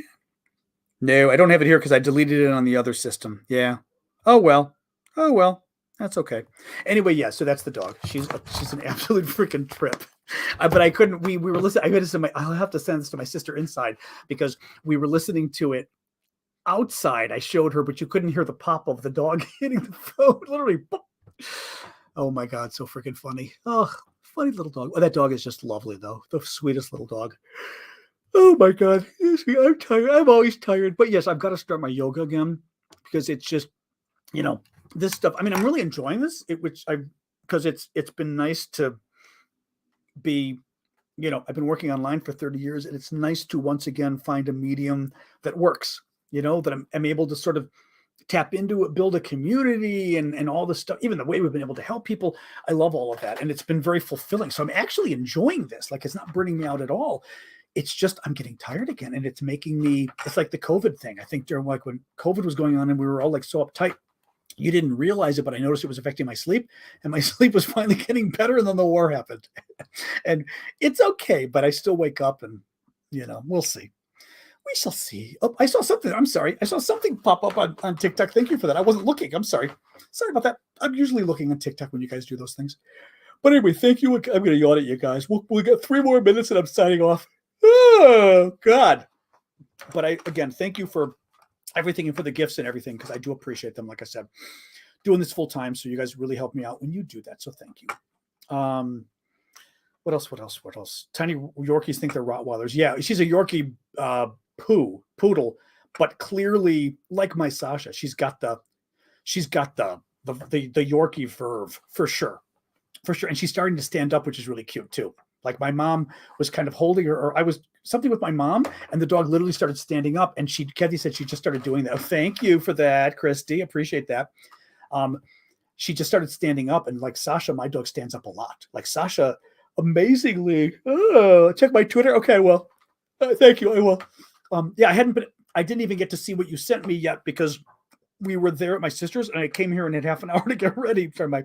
No, I don't have it here because I deleted it on the other system. Yeah. Oh well. Oh well. That's okay. Anyway, yeah. So that's the dog. She's an absolute freaking trip. But I couldn't. We were listening. I had this I'll have to send this to my sister inside because we were listening to it outside. I showed her, but you couldn't hear the pop of the dog hitting the phone. Literally. Pop. Oh my God, so freaking funny. Oh, funny little dog. Oh, that dog is just lovely though. The sweetest little dog. Oh my God. I'm tired. I'm always tired. But yes, I've got to start my yoga again because it's just, this stuff. I mean, I'm really enjoying this, because it's been nice to be, I've been working online for 30 years and it's nice to once again find a medium that works, that I'm able to sort of tap into it, build a community and all this stuff, even the way we've been able to help people. I love all of that. And it's been very fulfilling. So I'm actually enjoying this. Like, it's not burning me out at all. It's just, I'm getting tired again. And it's making me, it's like the COVID thing. I think during like when COVID was going on and we were all like so uptight, you didn't realize it, but I noticed it was affecting my sleep and my sleep was finally getting better. And then the war happened and it's okay, but I still wake up and, we'll see. We shall see. Oh, I saw something. I'm sorry. I saw something pop up on TikTok. Thank you for that. I wasn't looking. I'm sorry. Sorry about that. I'm usually looking on TikTok when you guys do those things. But anyway, thank you. I'm going to yawn at you guys. We got 3 more minutes and I'm signing off. Oh, God. But again, thank you for everything and for the gifts and everything, because I do appreciate them. Like I said, doing this full time. So you guys really help me out when you do that. So thank you. What else? Tiny Yorkies think they're Rottweilers. Yeah, she's a Yorkie poodle, but clearly, like my Sasha, she's got the Yorkie verve for sure, and she's starting to stand up, which is really cute too. Like my mom was kind of holding her, or I was something with my mom, and the dog literally started standing up, and Kathy said she just started doing that. Oh, thank you for that, Christy. Appreciate that. She just started standing up, and like Sasha, my dog stands up a lot. Like Sasha, amazingly, check my Twitter. Okay, well, thank you. I will. Yeah, I didn't even get to see what you sent me yet because we were there at my sister's and I came here and had half an hour to get ready. Sorry, my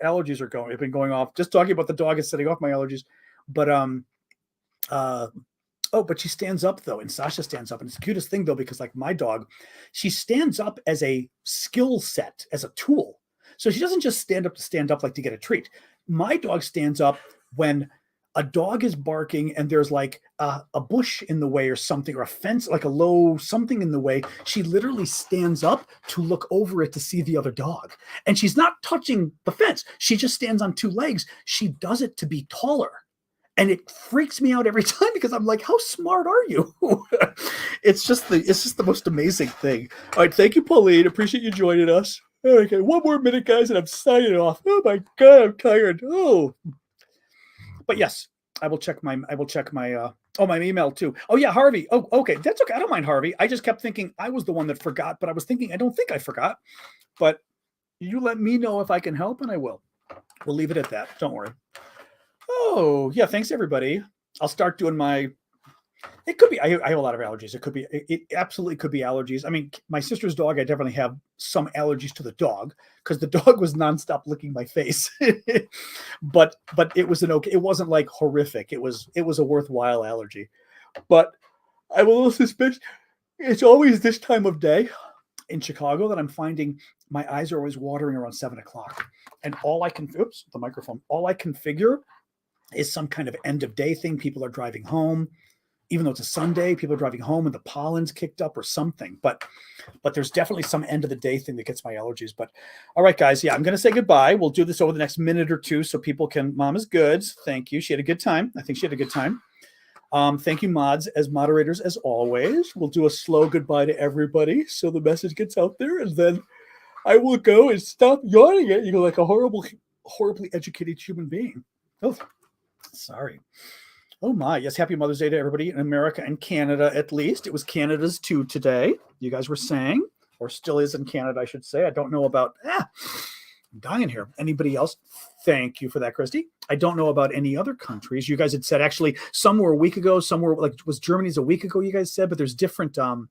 allergies have been going off. Just talking about the dog is setting off my allergies. But but she stands up though, and Sasha stands up, and it's the cutest thing though, because like my dog, she stands up as a skill set, as a tool. So she doesn't just stand up like to get a treat. My dog stands up when a dog is barking and there's like a bush in the way or something, or a fence, like a low something in the way. She literally stands up to look over it to see the other dog. And she's not touching the fence. She just stands on 2 legs. She does it to be taller. And it freaks me out every time because I'm like, how smart are you? It's just the most amazing thing. All right. Thank you, Pauline. Appreciate you joining us. Okay. 1 more minute, guys, and I'm signing off. Oh my God, I'm tired. Oh. But yes, I will check my my email too. Oh yeah, Harvey. Oh, okay. That's okay. I don't mind Harvey. I just kept thinking I was the one that forgot, but I was thinking I don't think I forgot. But you let me know if I can help and I will. We'll leave it at that. Don't worry. Oh, yeah, thanks everybody. I'll start doing it could be, I have a lot of allergies. It absolutely could be allergies. I mean, my sister's dog, I definitely have some allergies to the dog because the dog was nonstop licking my face. but it was it wasn't like horrific. It was a worthwhile allergy. But I'm a little suspicious. It's always this time of day in Chicago that I'm finding my eyes are always watering around 7:00. And all I can figure is some kind of end of day thing. People are driving home. even though it's a Sunday, people are driving home and the pollen's kicked up or something. But there's definitely some end of the day thing that gets my allergies. But all right, guys. Yeah, I'm going to say goodbye. We'll do this over the next minute or two so people can. Mom is good. Thank you. She had a good time. I think she had a good time. Thank you, mods, as moderators, as always. We'll do a slow goodbye to everybody so the message gets out there, and then I will go and stop yawning at you like a horribly educated human being. Oh, sorry. Oh my, yes, happy Mother's Day to everybody in America and Canada, at least. It was Canada's too today, you guys were saying, or still is in Canada, I should say. I don't know about, I'm dying here. Anybody else? Thank you for that, Christy. I don't know about any other countries. You guys had said, actually, some were a week ago, some were, like, was Germany's a week ago, you guys said, but there's different, will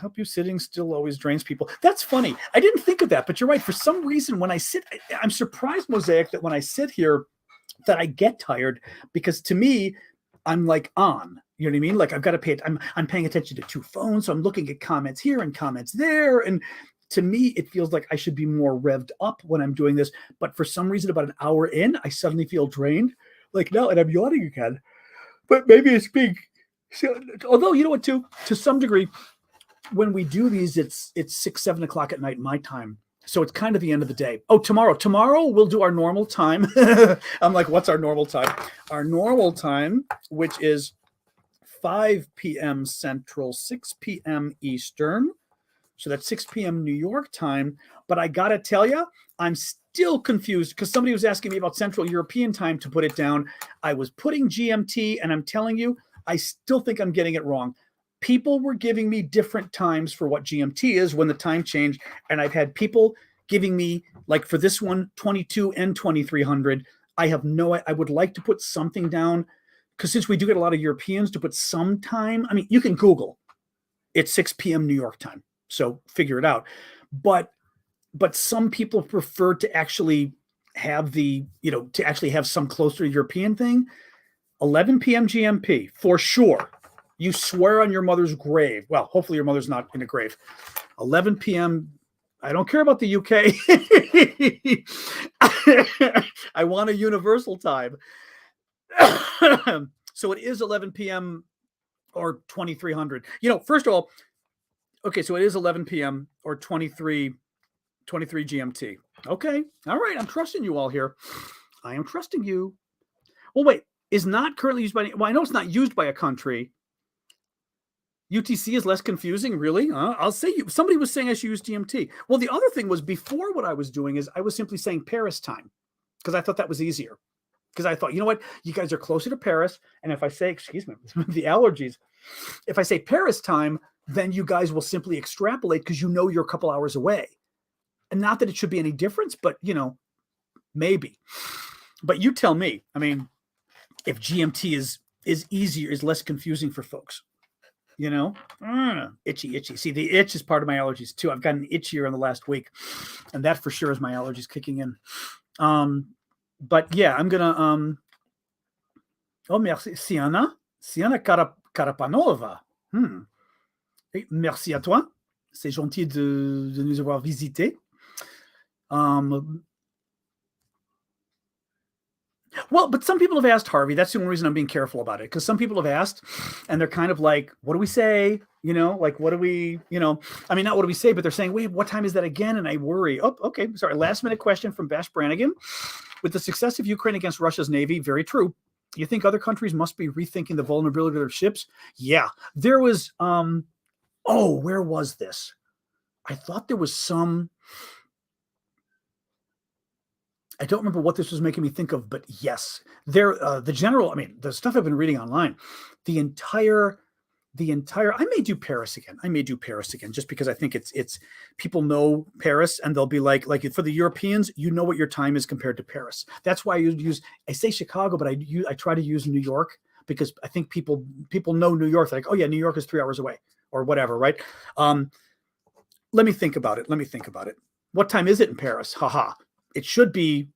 help you sitting still always drains people. That's funny. I didn't think of that, but you're right. For some reason, when I sit, I'm surprised, Mosaic, that when I sit here, that I get tired, because to me, I'm like on, you know what I mean? Like I've got to pay it. I'm paying attention to two phones. So I'm looking at comments here and comments there. And to me, it feels like I should be more revved up when I'm doing this. But for some reason, about an hour in, I suddenly feel drained. Like no, and I'm yawning again. But maybe it's being, although you know what, too, to some degree, when we do these, it's 6, 7 o'clock at night, my time. So it's kind of the end of the day. Oh, tomorrow we'll do our normal time. I'm like, what's our normal time? Our normal time, which is 5 p.m. Central, 6 p.m. Eastern. So that's 6 p.m. New York time. But I got to tell you, I'm still confused because somebody was asking me about Central European time to put it down. I was putting GMT, and I'm telling you, I still think I'm getting it wrong. People were giving me different times for what GMT is when the time changed. And I've had people giving me, like for this one, 22 and 2300. I would like to put something down because since we do get a lot of Europeans, to put some time. I mean, you can Google. It's 6 p.m. New York time. So figure it out. But some people prefer to actually have to actually have some closer European thing. 11 p.m. GMP for sure. You swear on your mother's grave. Well, hopefully your mother's not in a grave. 11 p.m. I don't care about the UK. I want a universal time. So it is 11 p.m. or 2300. First of all, okay, so it is 11 p.m. or 23 GMT. Okay. All right. I'm trusting you all here. I am trusting you. Well, wait, is not currently used by, well, I know it's not used by a country. UTC is less confusing, really? I'll say somebody was saying I should use GMT. Well, the other thing was before what I was doing is I was simply saying Paris time because I thought that was easier. Because I thought, you know what? You guys are closer to Paris. And if I say, excuse me, the allergies, if I say Paris time, then you guys will simply extrapolate because you're a couple hours away. And not that it should be any difference, but, maybe. But you tell me, I mean, if GMT is easier, is less confusing for folks. Itchy. See, the itch is part of my allergies too. I've gotten itchier in the last week, and that for sure is my allergies kicking in. But yeah, I'm gonna. Oh, merci, Siana Karapanova. Merci à toi. C'est gentil de nous avoir visité. Well, but some people have asked, Harvey. That's the only reason I'm being careful about it, because some people have asked, and they're kind of like, what do we say? Like, what do we, I mean, not what do we say, but they're saying, wait, what time is that again? And I worry. Oh, okay. Sorry. Last minute question from Bash Brannigan. With the success of Ukraine against Russia's Navy, very true. You think other countries must be rethinking the vulnerability of their ships? Yeah. There was, where was this? I thought there was some, I don't remember what this was making me think of, but yes, the general, I mean, the stuff I've been reading online, the entire, I may do Paris again, just because I think it's people know Paris and they'll be like for the Europeans, what your time is compared to Paris. That's why I say Chicago, but I try to use New York because I think people know New York. They're like, oh yeah, New York is 3 hours away or whatever. Right. Let me think about it. What time is it in Paris? Haha. It should be,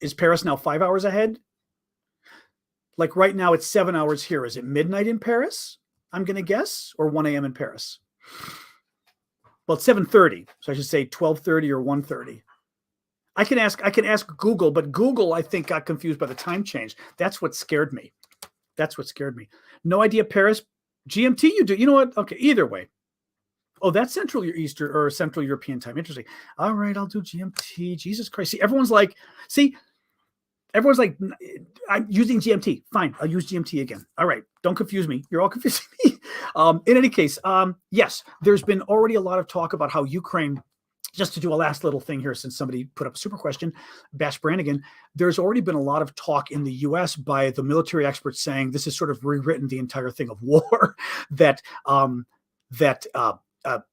is Paris now 5 hours ahead? Like right now it's 7 hours here. Is it midnight in Paris? I'm going to guess, or 1 a.m. in Paris. Well, it's 7:30. So I should say 12:30 or 1:30. I can ask Google, but Google, I think, got confused by the time change. That's what scared me. That's what scared me. No idea, Paris. GMT, you do. You know what? Okay, either way. Oh, that's Central Eastern or Central European time. Interesting. All right, I'll do GMT. Jesus Christ. See, everyone's like, I'm using GMT. Fine, I'll use GMT again. All right, don't confuse me. You're all confusing me. In any case, yes, there's been already a lot of talk about how Ukraine, just to do a last little thing here, since somebody put up a super question, Bash Brannigan, there's already been a lot of talk in the U.S. by the military experts saying this has sort of rewritten the entire thing of war, that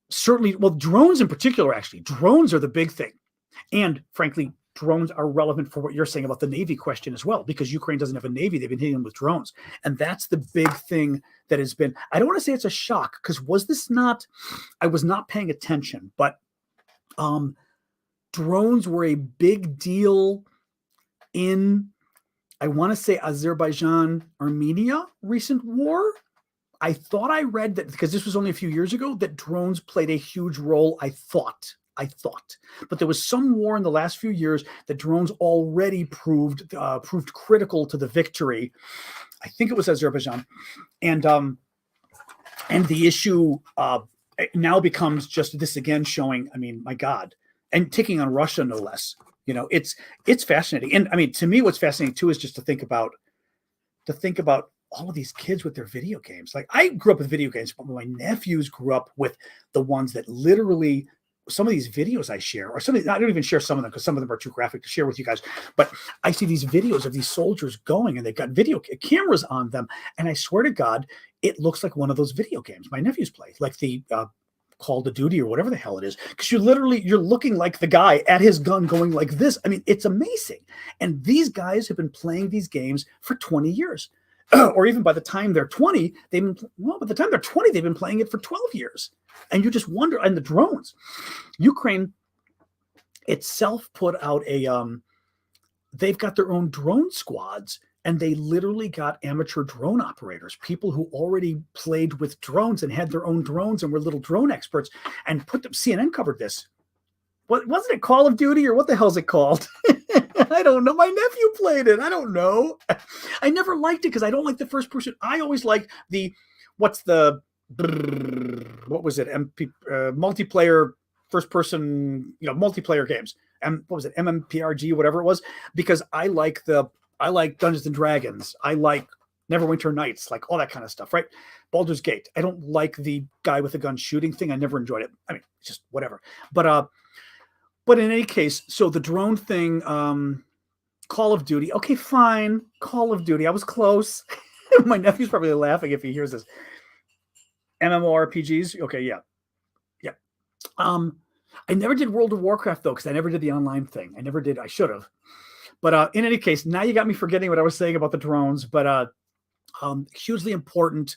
certainly, well, drones in particular, actually, drones are the big thing. And frankly, drones are relevant for what you're saying about the Navy question as well, because Ukraine doesn't have a Navy. They've been hitting them with drones. And that's the big thing that has been, I don't want to say it's a shock, because I was not paying attention, but drones were a big deal in, I want to say, Azerbaijan-Armenia recent war. I thought I read that, because this was only a few years ago, that drones played a huge role. I thought, but there was some war in the last few years that drones already proved critical to the victory. I think it was Azerbaijan, and the issue now becomes just this again, showing, I mean, my God, and ticking on Russia no less. You know, it's fascinating, and I mean, to me, what's fascinating too is just to think about all of these kids with their video games. Like, I grew up with video games, but my nephews grew up with the ones that literally, some of these videos I share, or some of I don't even share some of them because some of them are too graphic to share with you guys, but I see these videos of these soldiers going and they've got video cameras on them. And I swear to God, it looks like one of those video games my nephews play, like the Call of Duty or whatever the hell it is. Because you're looking like the guy at his gun going like this. I mean, it's amazing. And these guys have been playing these games for 20 years. Or even by the time they're 20, they've been playing it for 12 years. And you just wonder, and the drones, Ukraine itself put out they've got their own drone squads, and they literally got amateur drone operators, people who already played with drones and had their own drones and were little drone experts, and put them, CNN covered this. What wasn't it, Call of Duty, or what the hell's it called? I don't know. My nephew played it. I don't know. I never liked it because I don't like the first person. I always like what was it? Multiplayer first person, multiplayer games. And what was it? MMPRG, whatever it was, because I like Dungeons and Dragons. I like Neverwinter Nights, like all that kind of stuff, right? Baldur's Gate. I don't like the guy with the gun shooting thing. I never enjoyed it. I mean, it's just whatever. But in any case, so the drone thing, Call of Duty. Okay, fine. Call of Duty. I was close. My nephew's probably laughing if he hears this. MMORPGs. Okay, yeah. I never did World of Warcraft, though, because I never did the online thing. I never did. I should have. But in any case, now you got me forgetting what I was saying about the drones. But hugely important.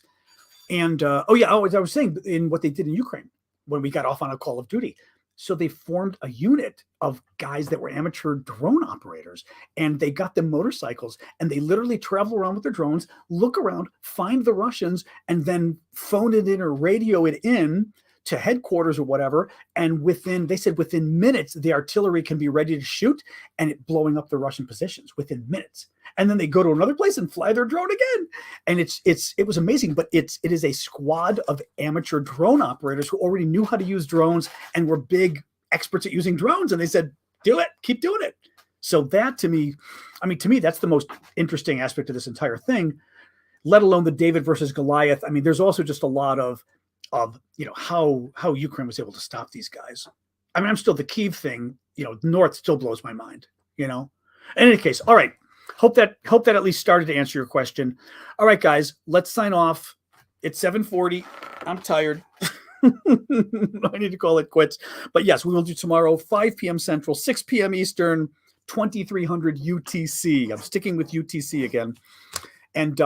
And, as I was saying, in what they did in Ukraine when we got off on a Call of Duty. So they formed a unit of guys that were amateur drone operators, and they got them motorcycles, and they literally travel around with their drones, look around, find the Russians, and then phone it in or radio it in to headquarters or whatever. And within minutes, the artillery can be ready to shoot, and it blowing up the Russian positions within minutes. And then they go to another place and fly their drone again. And it was amazing, but it is a squad of amateur drone operators who already knew how to use drones and were big experts at using drones. And they said, do it, keep doing it. So that to me, that's the most interesting aspect of this entire thing, let alone the David versus Goliath. I mean, there's also just a lot of how Ukraine was able to stop these guys. I mean, I'm still the Kyiv thing, North still blows my mind, In any case, all right. Hope that at least started to answer your question. All right, guys, let's sign off. It's 7:40. I'm tired. I need to call it quits. But yes, we will do tomorrow, 5 p.m. Central, 6 p.m. Eastern, 2300 UTC. I'm sticking with UTC again. And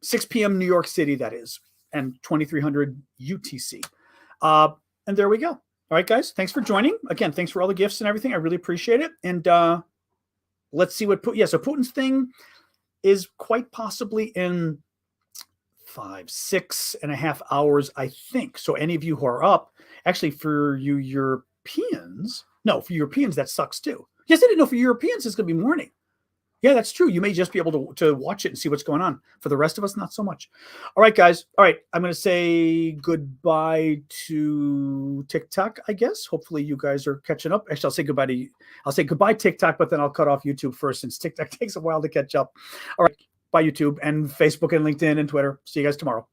6 p.m. New York City, that is, and 2300 UTC. And there we go. All right, guys, thanks for joining. Again, thanks for all the gifts and everything. I really appreciate it. And let's see so Putin's thing is quite possibly in 6.5 hours, I think. So any of you who are up, actually for you Europeans, that sucks too. Yes, I didn't know for Europeans it's going to be morning. Yeah, that's true. You may just be able to watch it and see what's going on. For the rest of us, not so much. All right, guys. All right, I'm going to say goodbye to TikTok, I guess. Hopefully you guys are catching up. Actually, I'll say goodbye TikTok, but then I'll cut off YouTube first since TikTok takes a while to catch up. All right, bye YouTube and Facebook and LinkedIn and Twitter. See you guys tomorrow.